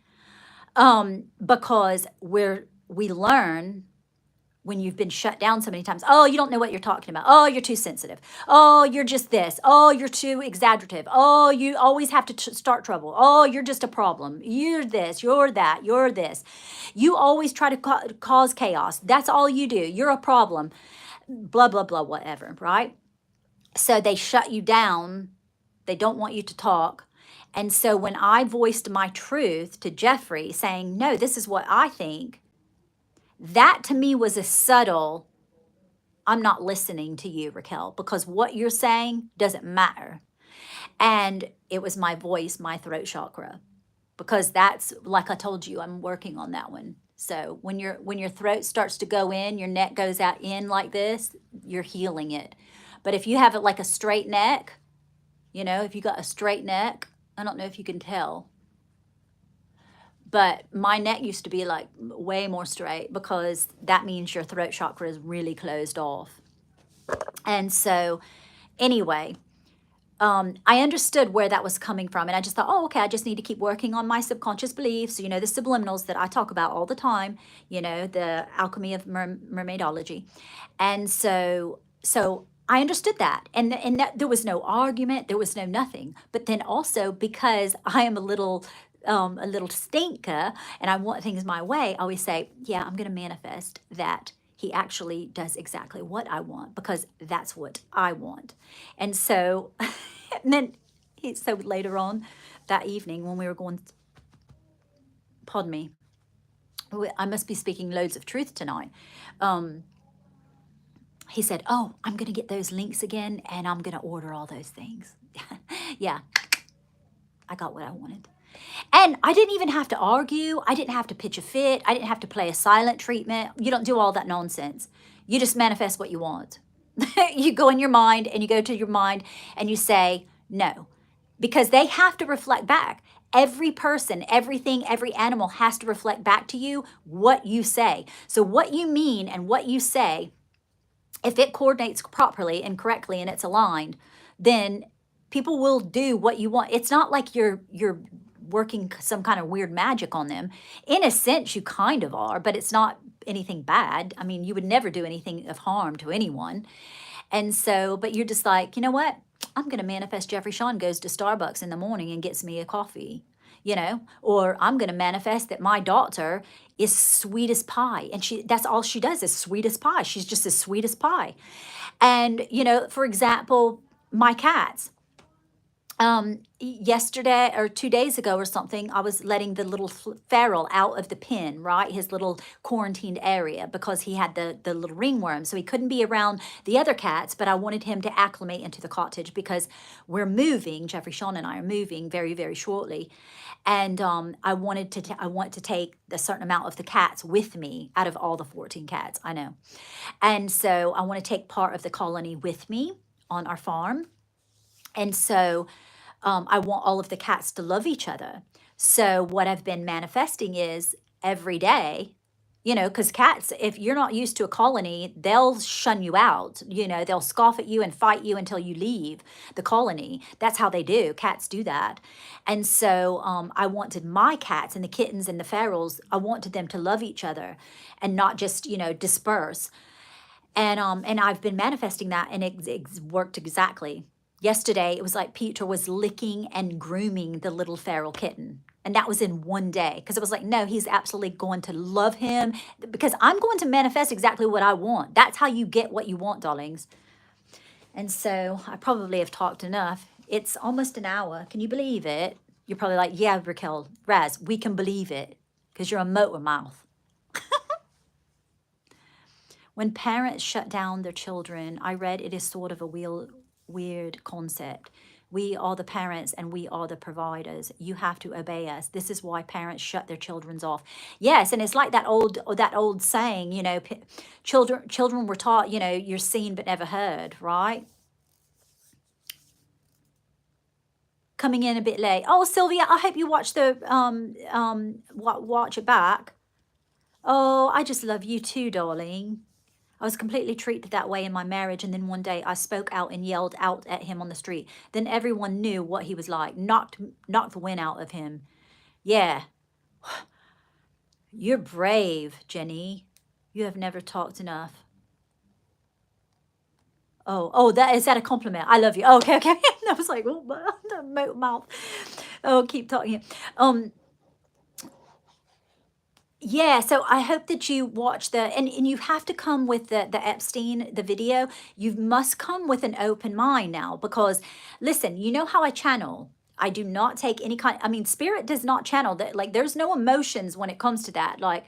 Because we learn when you've been shut down so many times, oh, you don't know what you're talking about. Oh, you're too sensitive. Oh, you're just this. Oh, you're too exaggerative. Oh, you always have to start trouble. Oh, you're just a problem. You're this, you're that, you're this. You always try to cause chaos. That's all you do. You're a problem. Blah, blah, blah, whatever, right? So they shut you down. They don't want you to talk. And so when I voiced my truth to Jeffrey saying, no, this is what I think, that to me was a subtle, I'm not listening to you, Raquel, because what you're saying doesn't matter. And it was my voice, my throat chakra, because that's, like I told you, I'm working on that one. So when your throat starts to go in, your neck goes out in like this, you're healing it. But if you have it like a straight neck, if you got a straight neck, I don't know if you can tell, but my neck used to be like way more straight because that means your throat chakra is really closed off. And so anyway, I understood where that was coming from. And I just thought, oh, okay, I just need to keep working on my subconscious beliefs, the subliminals that I talk about all the time, the alchemy of mermaidology. And so I understood that. And that there was no argument, there was no nothing. But then also because I am a little stinker and I want things my way, I always say, yeah, I'm going to manifest that he actually does exactly what I want because that's what I want. And so, and then so later on that evening when we were going, pardon me, I must be speaking loads of truth tonight. He said, oh, I'm going to get those links again and I'm going to order all those things. Yeah, I got what I wanted. And I didn't even have to argue. I didn't have to pitch a fit. I didn't have to play a silent treatment. You don't do all that nonsense. You just manifest what you want. You go in your mind and you go to your mind and you say no, because they have to reflect back. Every person, everything, every animal has to reflect back to you what you say. So what you mean and what you say, if it coordinates properly and correctly and it's aligned, then people will do what you want. It's not like you're working some kind of weird magic on them. In a sense, you kind of are, but it's not anything bad. I mean, you would never do anything of harm to anyone. And so, but you're just like, you know what? I'm going to manifest Jeffrey Sean goes to Starbucks in the morning and gets me a coffee, or I'm going to manifest that my daughter is sweet as pie. And that's all she does is sweet as pie. She's just as sweet as pie. And, for example, my cats, yesterday or 2 days ago or something, I was letting the little feral out of the pen, right? His little quarantined area because he had the little ringworm. So he couldn't be around the other cats, but I wanted him to acclimate into the cottage because we're moving. Jeffrey Sean and I are moving very, very shortly. And I want to take a certain amount of the cats with me out of all the 14 cats, I know. And so I want to take part of the colony with me on our farm. And so I want all of the cats to love each other. So what I've been manifesting is every day, because cats, if you're not used to a colony, they'll shun you out. They'll scoff at you and fight you until you leave the colony. That's how they do. Cats do that. And so I wanted my cats and the kittens and the ferals, I wanted them to love each other and not just, disperse. And I've been manifesting that, and it worked exactly. Yesterday, it was like Peter was licking and grooming the little feral kitten. And that was in one day. Because it was like, no, he's absolutely going to love him because I'm going to manifest exactly what I want. That's how you get what you want, darlings. And so I probably have talked enough. It's almost an hour. Can you believe it? You're probably like, yeah, Raquel, Raz, we can believe it because you're a motor mouth. When parents shut down their children, I read it is sort of a weird concept. We are the parents and we are the providers. You have to obey us. This is why parents shut their children's off. Yes, and it's like that old saying, children were taught, you're seen but never heard, right? Coming in a bit late. Oh, Sylvia, I hope you watch watch it back. Oh, I just love you too, darling. I was completely treated that way in my marriage, and then one day I spoke out and yelled out at him on the street. Then everyone knew what he was like, knocked the wind out of him. Yeah, you're brave, Jenny. You have never talked enough. Oh, that a compliment. I love you. Oh, okay, okay. I was like, oh, the mouth. Oh, keep talking. Yeah, so I hope that you watch and you have to come with the Epstein, the video. You must come with an open mind now because listen, you know how I channel. I do not take any I mean, spirit does not channel that. Like, there's no emotions when it comes to that. Like,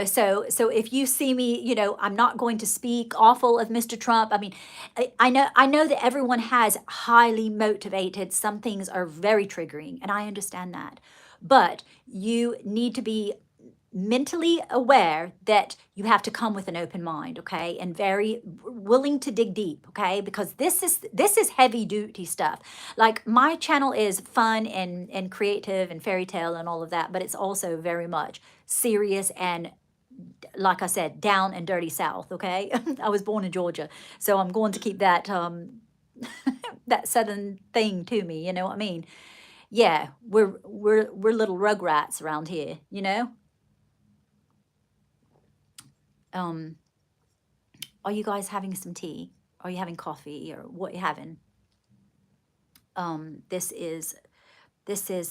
so if you see me, I'm not going to speak awful of Mr. Trump. I mean, I know that everyone has highly motivated. Some things are very triggering, and I understand that. But you need to be mentally aware that you have to come with an open mind, okay, and very willing to dig deep, okay, because this is heavy duty stuff. Like, my channel is fun and creative and fairy tale and all of that, but it's also very much serious and, like I said, down and dirty south, okay. I was born in Georgia, so I'm going to keep that that southern thing to me, you know what I mean. Yeah, we're little rugrats around here. um Are you guys having some tea? Are you having coffee or what you having? This is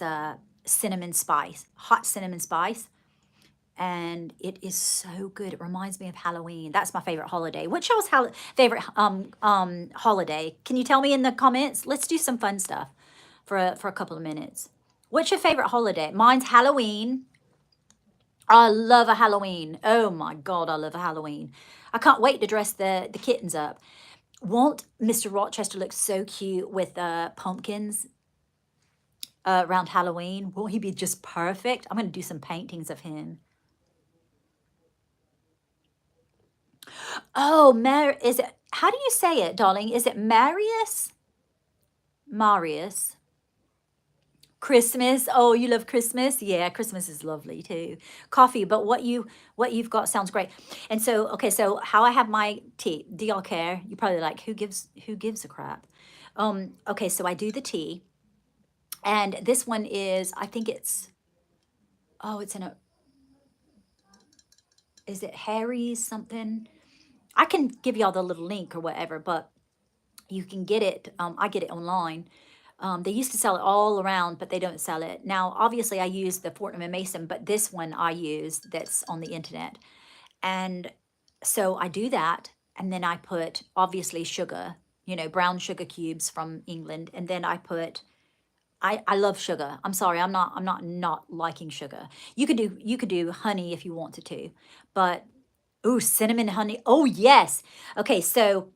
a cinnamon spice, hot cinnamon spice, and it is so good. It reminds me of Halloween. That's my favorite holiday. What's y'all's favorite holiday? Can you tell me in the comments? Let's do some fun stuff for a couple of minutes. What's your favorite holiday? Mine's Halloween. I love a Halloween. Oh my God, I love a Halloween. I can't wait to dress the kittens up. Won't Mr. Rochester look so cute with pumpkins around Halloween? Won't he be just perfect? I'm going to do some paintings of him. Oh, is it, how do you say it, darling? Is it Marius? Marius. Christmas. Oh, you love Christmas? Yeah, Christmas is lovely too. Coffee, but what you've got sounds great. And so, okay, so how I have my tea. Do y'all care? You probably like, who gives a crap? Okay, so I do the tea. And this one is, I think it's in a, is it Harry's something? I can give y'all the little link or whatever, but you can get it. I get it online. They used to sell it all around, but they don't sell it now. Obviously, I use the Fortnum and Mason, but this one I use that's on the internet. And so I do that, and then I put obviously sugar, brown sugar cubes from England, and then I put. I love sugar. I'm sorry, I'm not liking sugar. You could do honey if you wanted to, but ooh, cinnamon honey. Oh yes. Okay, so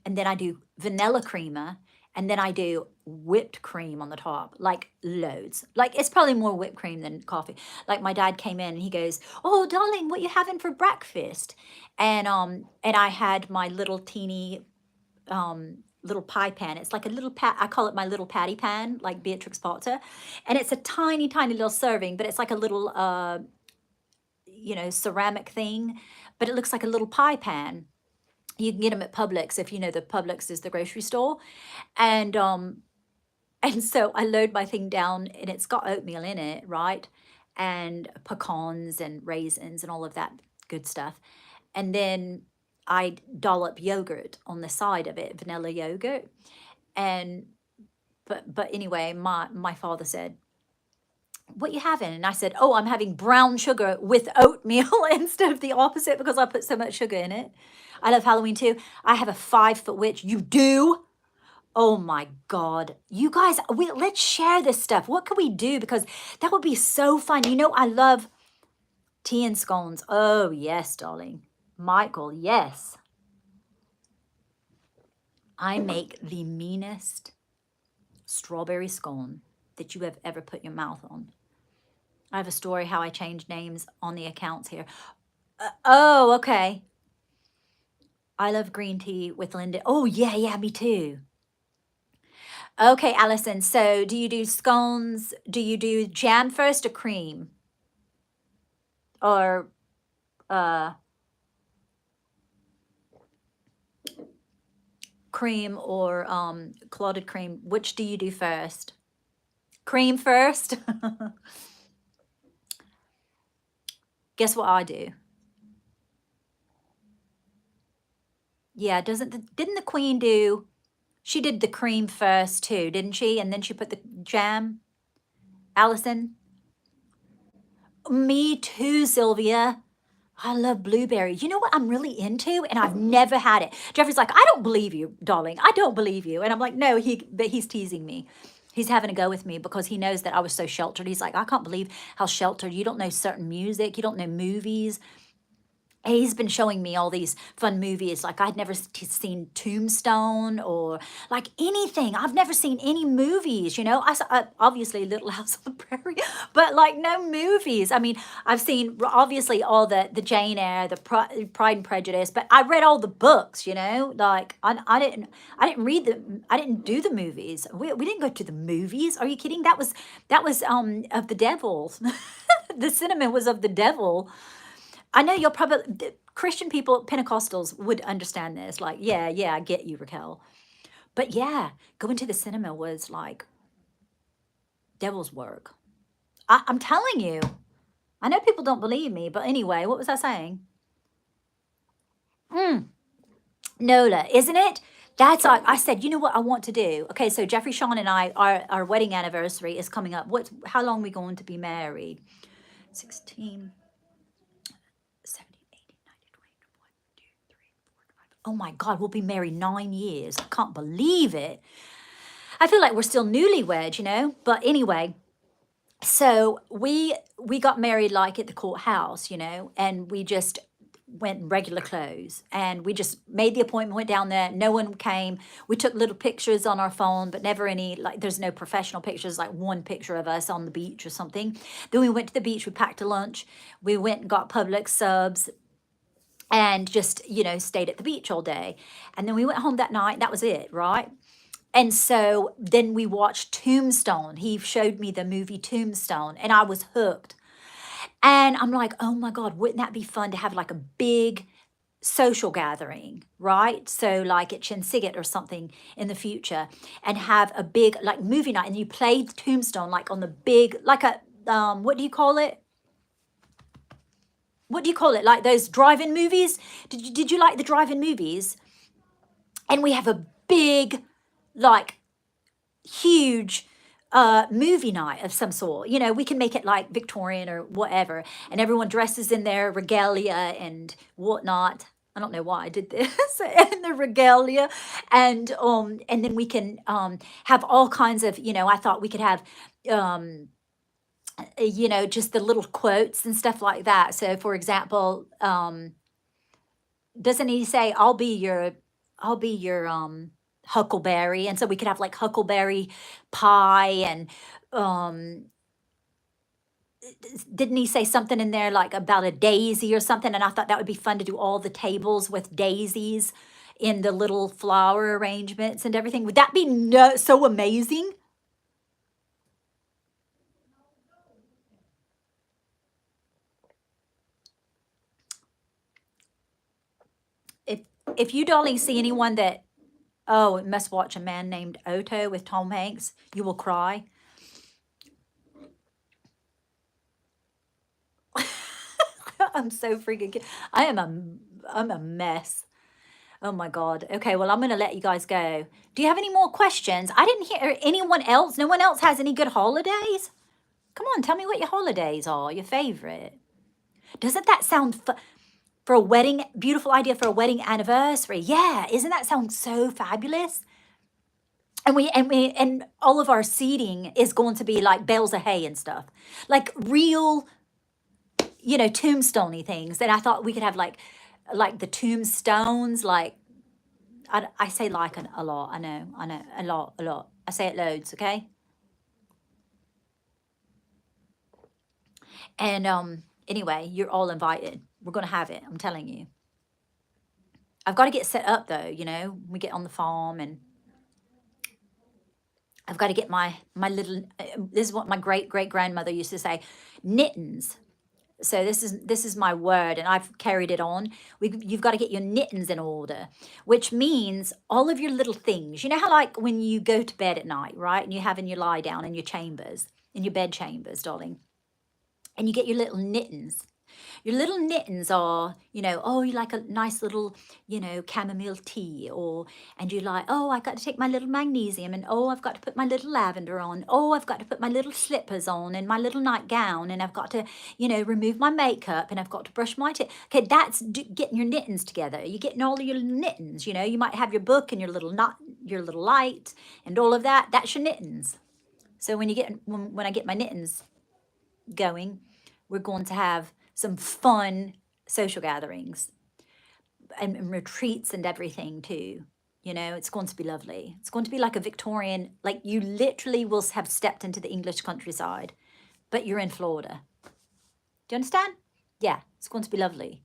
and then I do vanilla creamer, and then I do whipped cream on the top, like loads. Like, it's probably more whipped cream than coffee. Like, my dad came in and he goes, "Oh, darling, what you having for breakfast?" And I had my little teeny little pie pan. It's like a little pat. I call it my little patty pan, like Beatrix Potter, and it's a tiny, tiny little serving, but it's like a little ceramic thing, but it looks like a little pie pan. You can get them at Publix, if you know the Publix is the grocery store. And and so I load my thing down, and it's got oatmeal in it, right? And pecans and raisins and all of that good stuff. And then I'd dollop yogurt on the side of it, vanilla yogurt. And but anyway, my father said, "What you having?" And I said, "Oh, I'm having brown sugar with oatmeal instead of the opposite because I put so much sugar in it." I love Halloween too. I have a 5 foot witch. You do? Oh my God. You guys, let's share this stuff. What can we do? Because that would be so fun. You know, I love tea and scones. Oh, yes, darling. Michael, yes. I make the meanest strawberry scone that you have ever put your mouth on. I have a story how I changed names on the accounts here. Oh, okay. I love green tea with Linda. Oh, yeah, yeah, me too. Okay, Allison. So do you do scones? Do you do jam first or cream? Or uh, cream or clotted cream? Which do you do first? Cream first? Guess what I do? Yeah, didn't the queen do, she did the cream first too, didn't she? And then she put the jam? Allison? Me too, Sylvia. I love blueberry. You know what I'm really into? And I've never had it. Jeffrey's like, "I don't believe you, darling. I don't believe you." And I'm like, "No, but he's teasing me. He's having a go with me because he knows that I was so sheltered." He's like, "I can't believe how sheltered. You don't know certain music. You don't know movies." He's been showing me all these fun movies. Like I'd never seen Tombstone or like anything. I've never seen any movies, you know. I saw obviously Little House on the Prairie, but like no movies. I mean, I've seen obviously all the Jane Eyre, the Pride and Prejudice, but I read all the books, you know. Like I didn't read I didn't do the movies. We didn't go to the movies. Are you kidding? That was of the devil. The cinema was of the devil. I know you'll probably, Christian people, Pentecostals would understand this. Like, yeah, yeah, I get you, Raquel. But yeah, going to the cinema was like devil's work. I'm telling you. I know people don't believe me, but anyway, what was I saying? Mm, Nola, isn't it? That's like I said. You know what I want to do? Okay, so Jeffrey, Sean, and I, our wedding anniversary is coming up. How long are we going to be married? 16. 17, 18, 19, 20, 21, 2, 3, 4, 5. Oh my God, we'll be married 9 years. I can't believe it. I feel like we're still newlywed, you know? But anyway, so we got married like at the courthouse, you know, and we just went in regular clothes and we just made the appointment, went down there. No one came. We took little pictures on our phone, but never any, like, there's no professional pictures, like one picture of us on the beach or something. Then we went to the beach, we packed a lunch, we went and got Publix subs and just, you know, stayed at the beach all day. And then we went home that night. That was it, right? And so then we watched Tombstone. He showed me the movie Tombstone, and I was hooked. And I'm like, oh my God, wouldn't that be fun to have like a big social gathering, right? So like at Chinsigat or something in the future, and have a big like movie night, and you play Tombstone like on the big, like a what do you call it? What do you call it? Like those drive-in movies? Did you like the drive-in movies? And we have a big, like huge movie night of some sort. You know, we can make it like Victorian or whatever, and everyone dresses in their regalia and whatnot. I don't know why I did this and the regalia, and then we can have all kinds of, you know. I thought we could have um, you know, just the little quotes and stuff like that. So, for example, doesn't he say, I'll be your huckleberry," and so we could have like huckleberry pie and um didn't he say something in there like about a daisy or something? And I thought that would be fun to do all the tables with daisies in the little flower arrangements and everything. Would that be so amazing? If if you darling see anyone that, oh, must watch A Man Named Otto with Tom Hanks, you will cry. I'm so freaking. I'm a mess. Oh my God. Okay, well, I'm going to let you guys go. Do you have any more questions? I didn't hear anyone else. No one else has any good holidays? Come on, tell me what your holidays are, your favorite. Doesn't that sound for a wedding, beautiful idea for a wedding anniversary? Yeah, isn't that sound so fabulous? And all of our seating is going to be like bales of hay and stuff. Like real, tombstoney things. And I thought we could have like the tombstones, like I say like a lot. I know, a lot. I say it loads, okay? And anyway, you're all invited. We're gonna have it. I'm telling you. I've got to get set up though. We get on the farm, and I've got to get my little. This is what my great great grandmother used to say, knittens. So this is my word, and I've carried it on. You've got to get your knittens in order, which means all of your little things. You know how like when you go to bed at night, right, and you're having your lie down in your chambers, in your bed chambers, darling, and you get your little knittens. Your little knittens are, oh, you like a nice little, chamomile tea, and you like, oh, I've got to take my little magnesium, and oh, I've got to put my little lavender on, oh, I've got to put my little slippers on and my little nightgown, and I've got to, remove my makeup, and I've got to brush my teeth. Okay, that's getting your knittens together. You're getting all of your knittens, you might have your book and your little your little light and all of that. That's your knittens. So when I get my knittens going, we're going to have some fun social gatherings and retreats and everything too. It's going to be lovely. It's going to be like a Victorian, like you literally will have stepped into the English countryside, but you're in Florida. Do you understand? Yeah, it's going to be lovely.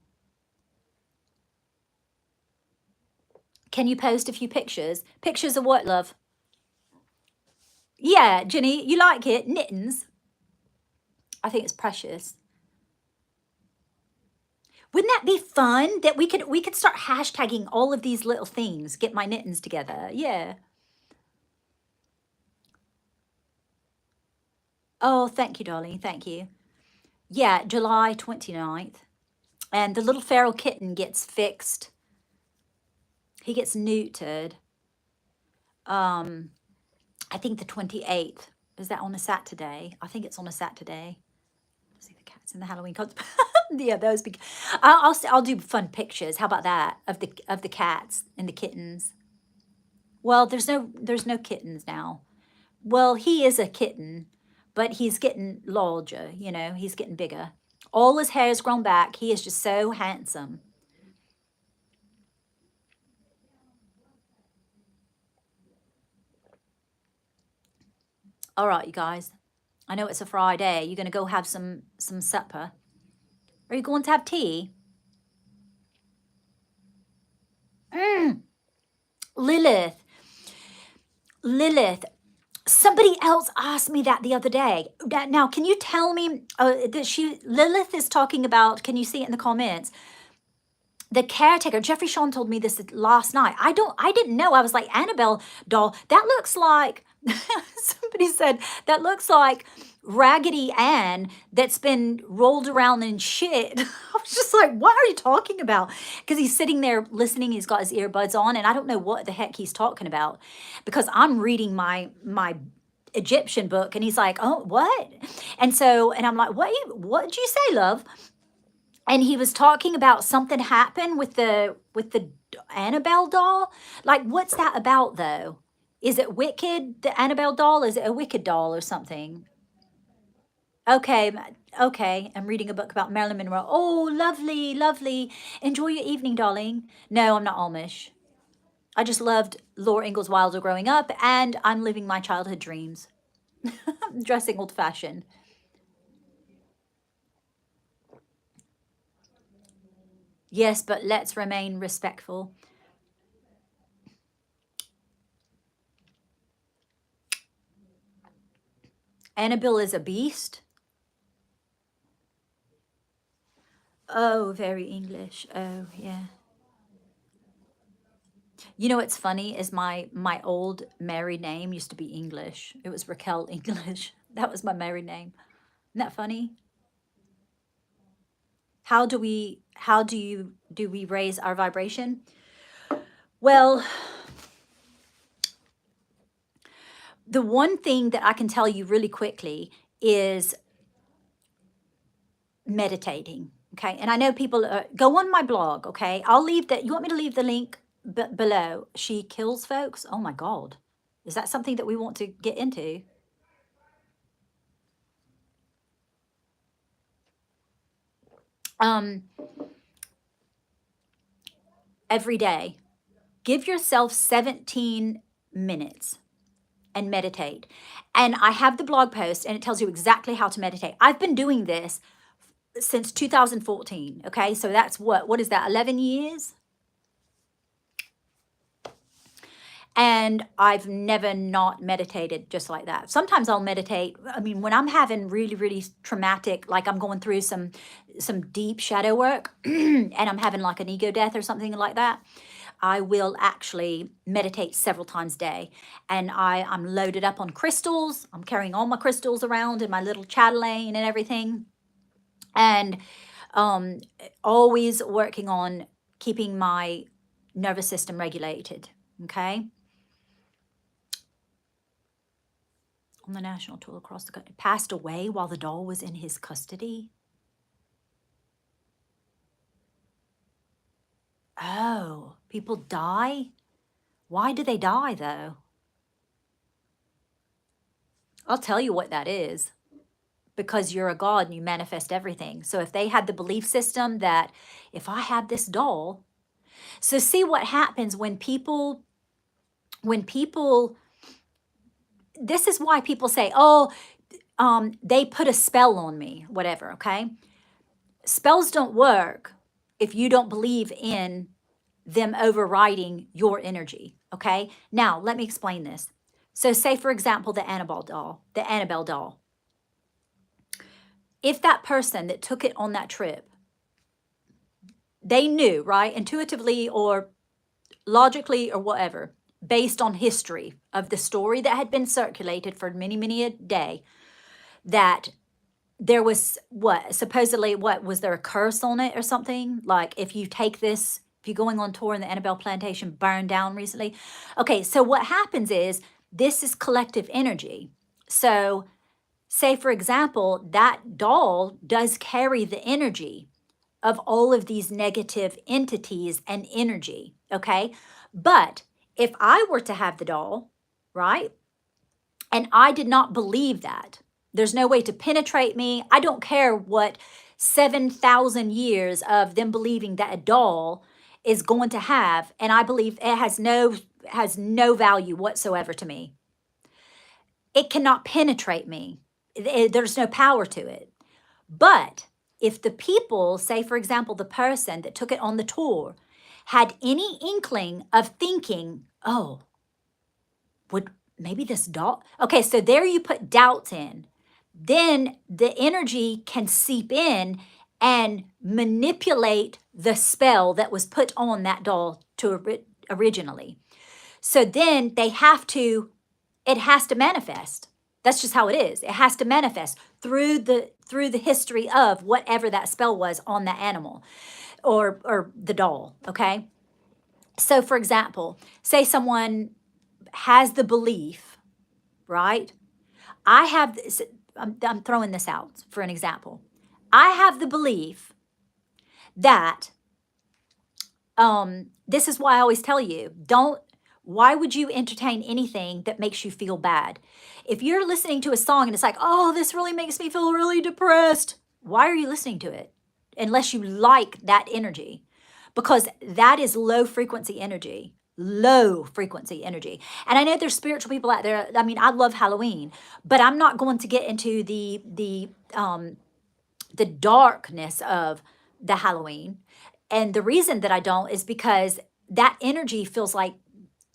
Can you post a few pictures? Pictures of what, love? Yeah, Jenny, you like it? Knittens. I think it's precious. Wouldn't that be fun that we could start hashtagging all of these little things, get my knittens together? Yeah. Oh, thank you, darling. Thank you. Yeah, July 29th. And the little feral kitten gets fixed. He gets neutered. I think the 28th. Is that on a Saturday? I think it's on a Saturday. See the cats in the Halloween costume. Yeah, those. I'll do fun pictures. How about that of the cats and the kittens? Well, there's no kittens now. Well, he is a kitten, but he's getting larger. He's getting bigger. All his hair has grown back. He is just so handsome. All right, you guys. I know it's a Friday. You're gonna go have some supper. Are you going to have tea? Lilith. Lilith. Somebody else asked me that the other day. Now, can you tell me that Lilith is talking about? Can you see it in the comments? The caretaker, Jeffrey Sean told me this last night. I didn't know. I was like, Annabelle doll, that looks like, somebody said, that looks like Raggedy Ann that's been rolled around in shit. I was just like, what are you talking about? Because he's sitting there listening. He's got his earbuds on, and I don't know what the heck he's talking about because I'm reading my Egyptian book, and he's like, oh, what? And I'm like, what did you say, love? And he was talking about something happened with the Annabelle doll. Like, what's that about though? Is it wicked, the Annabelle doll? Is it a wicked doll or something? Okay, okay. I'm reading a book about Marilyn Monroe. Oh, lovely, lovely. Enjoy your evening, darling. No, I'm not Amish. I just loved Laura Ingalls Wilder growing up, and I'm living my childhood dreams. Dressing old fashioned. Yes, but let's remain respectful. Annabelle is a beast. Oh, very English. Oh, yeah. You know what's funny is my old married name used to be English. It was Raquel English. That was my married name. Isn't that funny? How do we raise our vibration? Well, the one thing that I can tell you really quickly is meditating. Okay. And I know people go on my blog. Okay. I'll leave that. You want me to leave the link below? She kills folks. Oh my God. Is that something that we want to get into? Um, every day, give yourself 17 minutes and meditate. And I have the blog post and it tells you exactly how to meditate. I've been doing this since 2014. Okay. So that's what is that? 11 years? And I've never not meditated just like that. Sometimes I'll meditate. I mean, when I'm having really, really traumatic, like I'm going through some deep shadow work and I'm having like an ego death or something like that, I will actually meditate several times a day. And I'm loaded up on crystals. I'm carrying all my crystals around in my little chatelaine and everything. And always working on keeping my nervous system regulated. Okay. On the national tour across the country, passed away while the doll was in his custody. Oh, people die? Why do they die though? I'll tell you what that is. Because you're a god and you manifest everything. So if they had the belief system that if I have this doll, so see what happens when people, this is why people say, oh, they put a spell on me, whatever, okay? Spells don't work if you don't believe in them overriding your energy, okay? Now, let me explain this. So say, for example, the Annabelle doll. If that person that took it on that trip, they knew, right, intuitively or logically or whatever, based on history of the story that had been circulated for many, many a day, that there was supposedly was there a curse on it or something? Like if you take this, if you're going on tour and the Annabelle plantation burned down recently. Okay, so what happens is this is collective energy. So say, for example, that doll does carry the energy of all of these negative entities and energy, okay? But if I were to have the doll, right, and I did not believe that, there's no way to penetrate me. I don't care what 7,000 years of them believing that a doll is going to have, and I believe it has no value whatsoever to me. It cannot penetrate me. There's no power to it. But if the people, say for example, the person that took it on the tour, had any inkling of thinking, oh, would maybe this doll, okay, so there you put doubts in, then the energy can seep in and manipulate the spell that was put on that doll originally. So then it has to manifest. That's just how it is. It has to manifest through the history of whatever that spell was on that animal or the doll, okay? So for example, say someone has the belief, right? I'm throwing this out for an example. I have the belief that this is why I always tell you, why would you entertain anything that makes you feel bad? If you're listening to a song and it's like, oh, this really makes me feel really depressed, why are you listening to it? Unless you like that energy, because that is low frequency energy. Low frequency energy. And I know there's spiritual people out there. I mean, I love Halloween, but I'm not going to get into the darkness of the Halloween. And the reason that I don't is because that energy feels like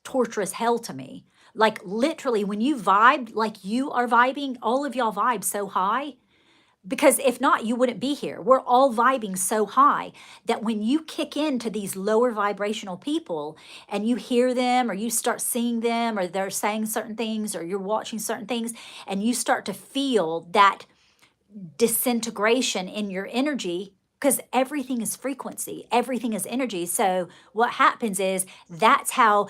torturous hell to me. Like literally when you vibe like you are vibing, all of y'all vibe so high. Because if not, you wouldn't be here. We're all vibing so high that when you kick into these lower vibrational people and you hear them or you start seeing them or they're saying certain things or you're watching certain things and you start to feel that disintegration in your energy, because everything is frequency, everything is energy. So what happens is that's how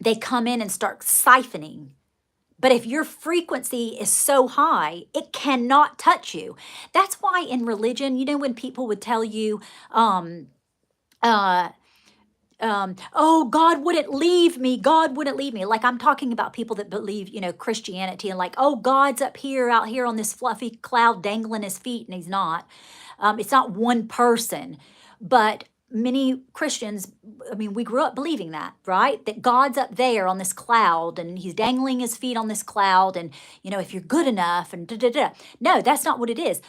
they come in and start siphoning. But if your frequency is so high, it cannot touch you. That's why in religion, you know, when people would tell you, uh, oh, God wouldn't leave me. God wouldn't leave me. Like I'm talking about people that believe, you know, Christianity and like, oh, God's up here, out here on this fluffy cloud dangling his feet, and he's not. It's not one person, but many Christians, I mean, we grew up believing that, right? That God's up there on this cloud and he's dangling his feet on this cloud. And, you know, if you're good enough and da da da. No, that's not what it is.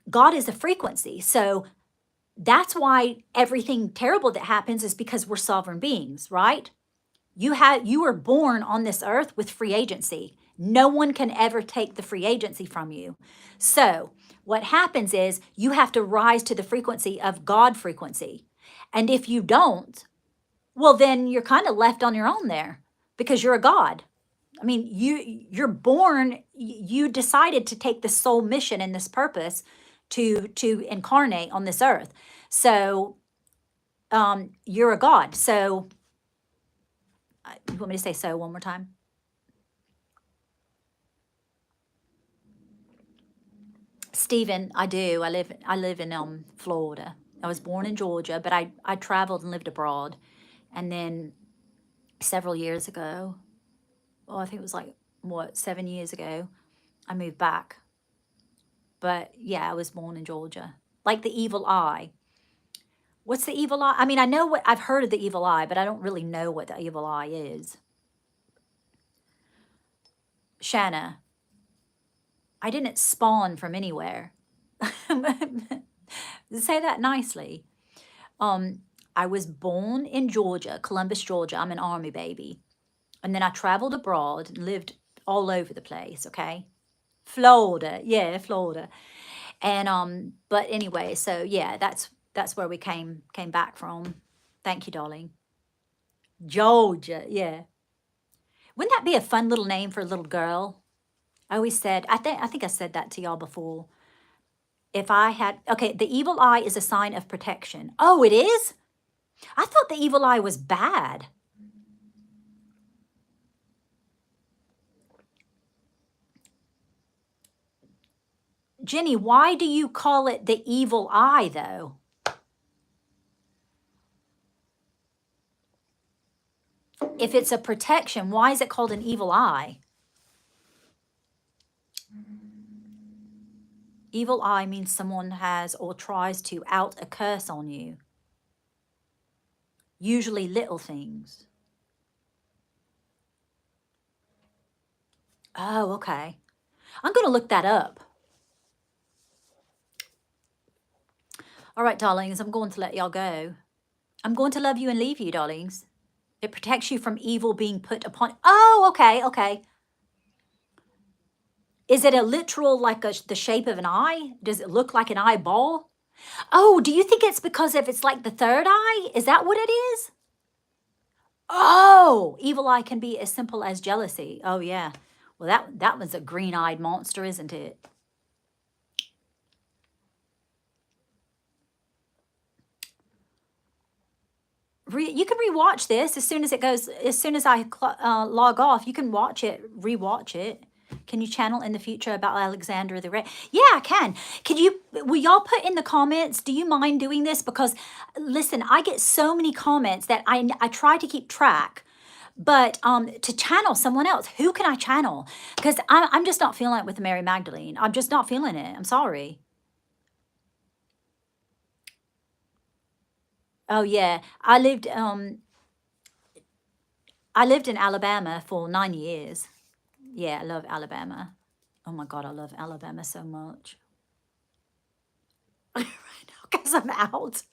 God is a frequency. So that's why everything terrible that happens is because we're sovereign beings, right? You were born on this earth with free agency. No one can ever take the free agency from you. So what happens is you have to rise to the frequency of God frequency. And if you don't, well, then you're kind of left on your own there because you're a God. I mean, you're born, you decided to take this soul mission and this purpose to incarnate on this earth. So you're a God. So you want me to say so one more time? Stephen, I do. I live in Florida. I was born in Georgia, but I traveled and lived abroad. And then several years ago, well, I think it was like, what, 7 years ago, I moved back. But yeah, I was born in Georgia. Like the evil eye. What's the evil eye? I mean, I know what I've heard of the evil eye, but I don't really know what the evil eye is. Shanna, I didn't spawn from anywhere. Say that nicely. I was born in Georgia, Columbus, Georgia. I'm an Army baby. And then I traveled abroad and lived all over the place, okay? Florida, yeah, Florida. And but anyway, so yeah, that's where we came back from. Thank you, darling. Georgia, yeah. Wouldn't that be a fun little name for a little girl? I always said, I think I said that to y'all before. If I had, okay, the evil eye is a sign of protection. Oh, it is? I thought the evil eye was bad. Jenny, why do you call it the evil eye, though? If it's a protection, why is it called an evil eye? Evil eye means someone has or tries to out a curse on you. Usually little things. Oh, okay. I'm going to look that up. All right, darlings, I'm going to let y'all go. I'm going to love you and leave you, darlings. It protects you from evil being put upon. Oh, okay, okay. Is it a literal, like the shape of an eye? Does it look like an eyeball? Oh, do you think it's because if it's like the third eye? Is that what it is? Oh, evil eye can be as simple as jealousy. Oh, yeah. Well, that was a green-eyed monster, isn't it? You can rewatch this as soon as it goes, as soon as I log off, you can watch it, rewatch it. Can you channel in the future about Alexander the Great? Yeah, I can. Will y'all put in the comments, do you mind doing this? Because listen, I get so many comments that I try to keep track, but to channel someone else, who can I channel? Because I'm just not feeling it with Mary Magdalene. I'm just not feeling it. I'm sorry. Oh yeah, I lived in Alabama for 9 years. Yeah, I love Alabama. Oh my God, I love Alabama so much. Right now, because I'm out.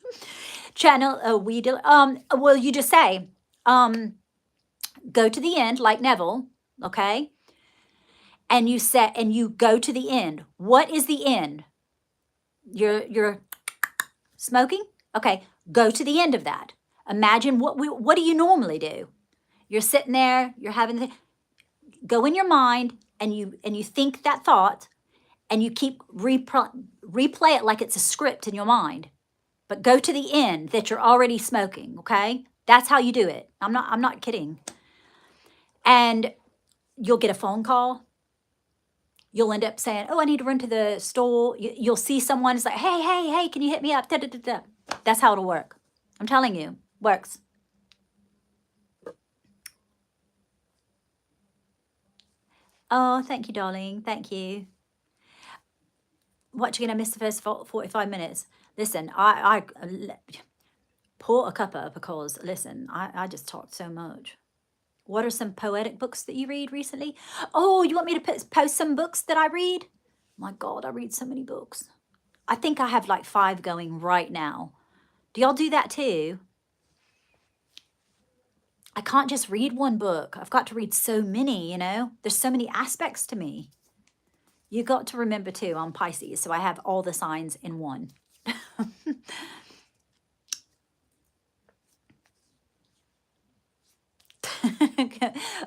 Channel well, you just say, go to the end like Neville, okay? And you go to the end. What is the end? You're smoking? Okay, go to the end of that. Imagine what do you normally do? You're sitting there, you're having go in your mind and you think that thought, and you keep replay it like it's a script in your mind, but go to the end that you're already smoking, okay? That's how you do it. I'm not kidding. And you'll get a phone call. You'll end up saying, oh, I need to run to the store. You'll see someone, it's like, hey, can you hit me up? Da, da, da, da. That's how it'll work. I'm telling you, works. Oh, thank you, darling. Thank you. What, you're going to miss the first 45 minutes? Listen, I pour a cuppa because, listen, I just talked so much. What are some poetic books that you read recently? Oh, you want me to post some books that I read? My God, I read so many books. I think I have like 5 going right now. Do y'all do that too? I can't just read one book. I've got to read so many, you know? There's so many aspects to me. You got to remember too, I'm Pisces, so I have all the signs in one.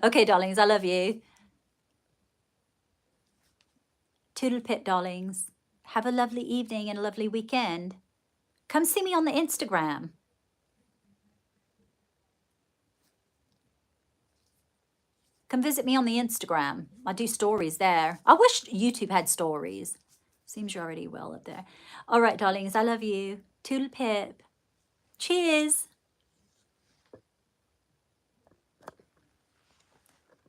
Okay, darlings, I love you. Toodle pip, darlings. Have a lovely evening and a lovely weekend. Come see me on the Instagram. Come visit me on the Instagram. I do stories there. I wish YouTube had stories. Seems you're already well up there. All right, darlings, I love you. Toodle pip. Cheers.